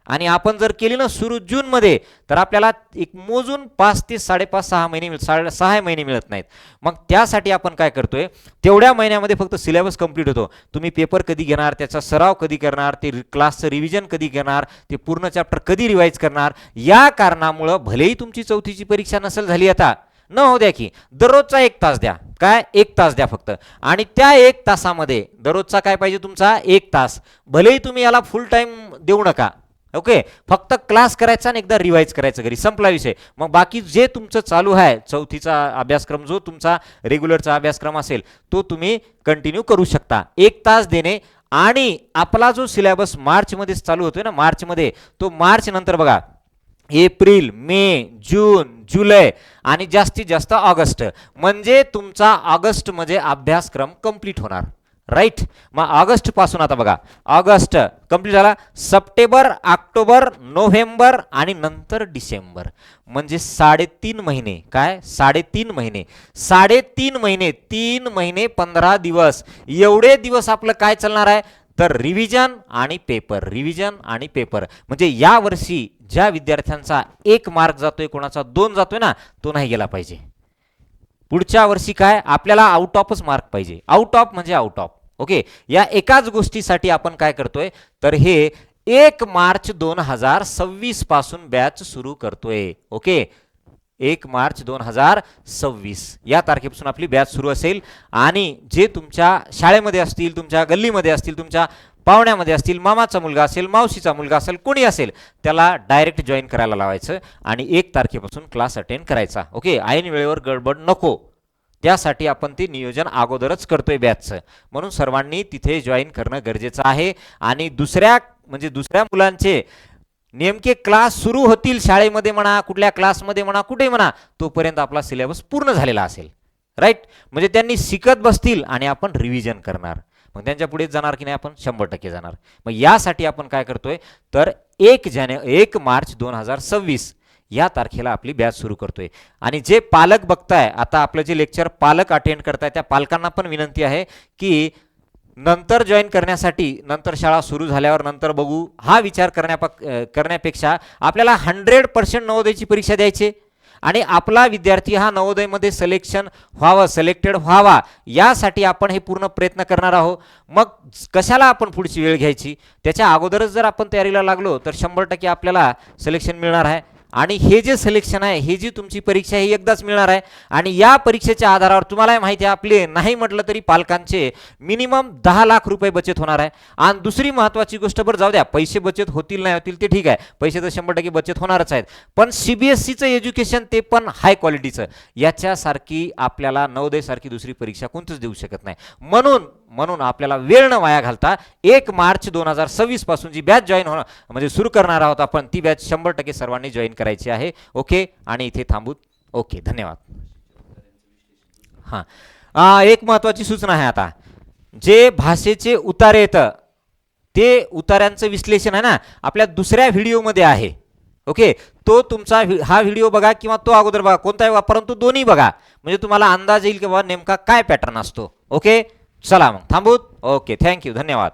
आणि आपण जर केली ना सुरू जूनमध्ये तर आपल्याला एक मोजून 5 ते 5.5 6 महिने 6 महिने मिळत नाहीत. मग त्यासाठी आपण काय करतोय, तेवढ्या महिन्यामध्ये फक्त सिलेबस कंप्लीट होतो. तुम्ही पेपर कधी घेणार, त्याचा सराव कधी करणार, ते क्लासचं रिव्हिजन कधी घेणार, ते पूर्ण चॅप्टर कधी रिवाईज करणार, या कारणामुळं भलेही तुमची चौथीची परीक्षा नसेल झाली आता न हो द्या की दररोजचा 1 तास द्या. काय 1 तास द्या फक्त. आणि त्या 1 तासामध्ये दररोजचा काय पाहिजे तुमचा 1 तास. भलेही तुम्ही याला फुल टाइम देऊ नका. ओके फक्त क्लास करायचा आणि एकदा रिवाईज करायचं घरी, संपला विषय. मग बाकी जे तुमचं चालू आहे चौथीचा अभ्यासक्रम, जो तुमचा रेग्युलरचा अभ्यासक्रम असेल तो तुम्ही कंटिन्यू करू शकता. 1 तास देणे. आणि आपला जो सिलेबस मार्चमध्ये चालू होतोय ना, मार्चमध्ये, तो मार्च नंतर बघा एप्रिल, मे, जून, जुलै आणि जास्तीत जास्त ऑगस्ट, म्हणजे तुमचा ऑगस्टमध्ये अभ्यासक्रम कंप्लीट होणार. राईट. मग ऑगस्ट पासून आता बघा ऑगस्ट कंप्लीट झाला, सप्टेंबर, ऑक्टोबर, नोव्हेंबर आणि नंतर डिसेंबर, म्हणजे 3.5 महिने. काय 3.5 महिने. 3.5 महिने, 3 महिने 15 दिवस, एवढे दिवस आपलं काय चालणार आहे तर रिव्हिजन आणि पेपर, रिव्हिजन आणि पेपर. म्हणजे या वर्षी ज्या विद्यार्थ्यांचा 1 मार्क जातोय, कोणाचा 2 जातोय ना, तो नाही गेला पाहिजे. पुढच्या वर्षी काय आपल्याला आउट ऑफच मार्क पाहिजे. आउट ऑफ म्हणजे आउट ऑफ. ओके या एकाच गोष्टीसाठी आपण काय करतोय तर हे 1 मार्च 2026 पासून बॅच सुरू करतोय. ओके 1 मार्च 2026 या तारखेपासून आपली बॅच सुरू असेल. आणि जे तुमच्या शाळेमध्ये असतील, तुमच्या गल्लीमध्ये असतील, तुमच्या पाहुण्यामध्ये असतील, मामाचा मुलगा असेल, मावशीचा मुलगा असेल, कोणी असेल, त्याला डायरेक्ट जॉईन करायला लावायचं आणि 1 तारखेपासून क्लास अटेंड करायचा. ओके ऐन वेळेवर गडबड नको, त्यासाठी आपण ते नियोजन अगोदरच करतोय बॅचचं. म्हणून सर्वांनी तिथे जॉईन करणं गरजेचं आहे. आणि दुसऱ्या मुलांचे नेमके क्लास सुरू होतील शाळेमध्ये म्हणा, कुठल्या क्लासमध्ये म्हणा, कुठे म्हणा, तोपर्यंत आपला सिलेबस पूर्ण झालेला असेल. राईट. म्हणजे त्यांनी शिकत बसतील आणि आपण रिव्हिजन करणार. मग त्यांच्या पुढे जाणार की नाही आपण 100% जाणार. मग यासाठी आपण काय करतोय तर 1 मार्च 2026 या तारखेला आपली बॅच सुरू करतोय. आणि जे पालक बघताय आता आपलं जे लेक्चर पालक अटेंड करताय त्या पालकांना पण विनंती आहे की नंतर जॉईन करण्यासाठी, नंतर शाळा सुरू झाल्यावर नंतर बघू हा विचार करण्यापेक्षा आपल्याला 100% नवोदयची परीक्षा द्यायची आणि आपला विद्यार्थी हा नवोदयमध्ये सिलेक्टेड व्हावा यासाठी आपण हे पूर्ण प्रयत्न करणार आहोत. मग कशाला आपण पुढची वेळ घ्यायची, त्याच्या अगोदरच जर आपण तयारीला लागलो तर 100% आपल्याला सिलेक्शन मिळणार आहे. आणि हे जे सिलेक्शन आहे, ही जी तुमची परीक्षा आहे, ही एकदाच मिळणार आहे. आणि या परीक्षेच्या आधारावर तुम्हाला माहिती आहे आपले नाही म्हटलं तरी पालकांचे मिनिमम 10 लाख रुपये बचत होणार आहे. आणि दुसरी महत्त्वाची गोष्ट, बरं जाऊ द्या पैसे बचत होतील नाही होतील ते ठीक आहे, पैसे तर 100% बचत होणारच आहेत, पण CBSEचं एज्युकेशन ते पण हाय क्वालिटीचं, याच्यासारखी आपल्याला नवोदयसारखी दुसरी परीक्षा कोणतीच देऊ शकत नाही. म्हणून आपल्याला वेळ न वाया घालता 1 मार्च 2026 पासून जी बॅच जॉईन होणार म्हणजे सुरू करणार आहोत आपण, ती बॅच 100% सर्वांनी जॉईन करायची आहे. ओके, आणि इथे थांबू. ओके, धन्यवाद. हां, एक महत्त्वाची सूचना आहे. आता जे भाषेचे उतारे येतं ते उतार्यांचं विश्लेषण आहे ना आपल्या दुसऱ्या व्हिडिओमध्ये आहे. ओके, तो तुमचा हा व्हिडिओ बघा किंवा तो अगोदर बघा, कोणताही परंतु दोन्ही बघा, म्हणजे तुम्हाला अंदाज येईल की बाबा नेमका काय पॅटर्न असतो. ओके, चला मग थांबूत. ओके, थँक्यू, धन्यवाद.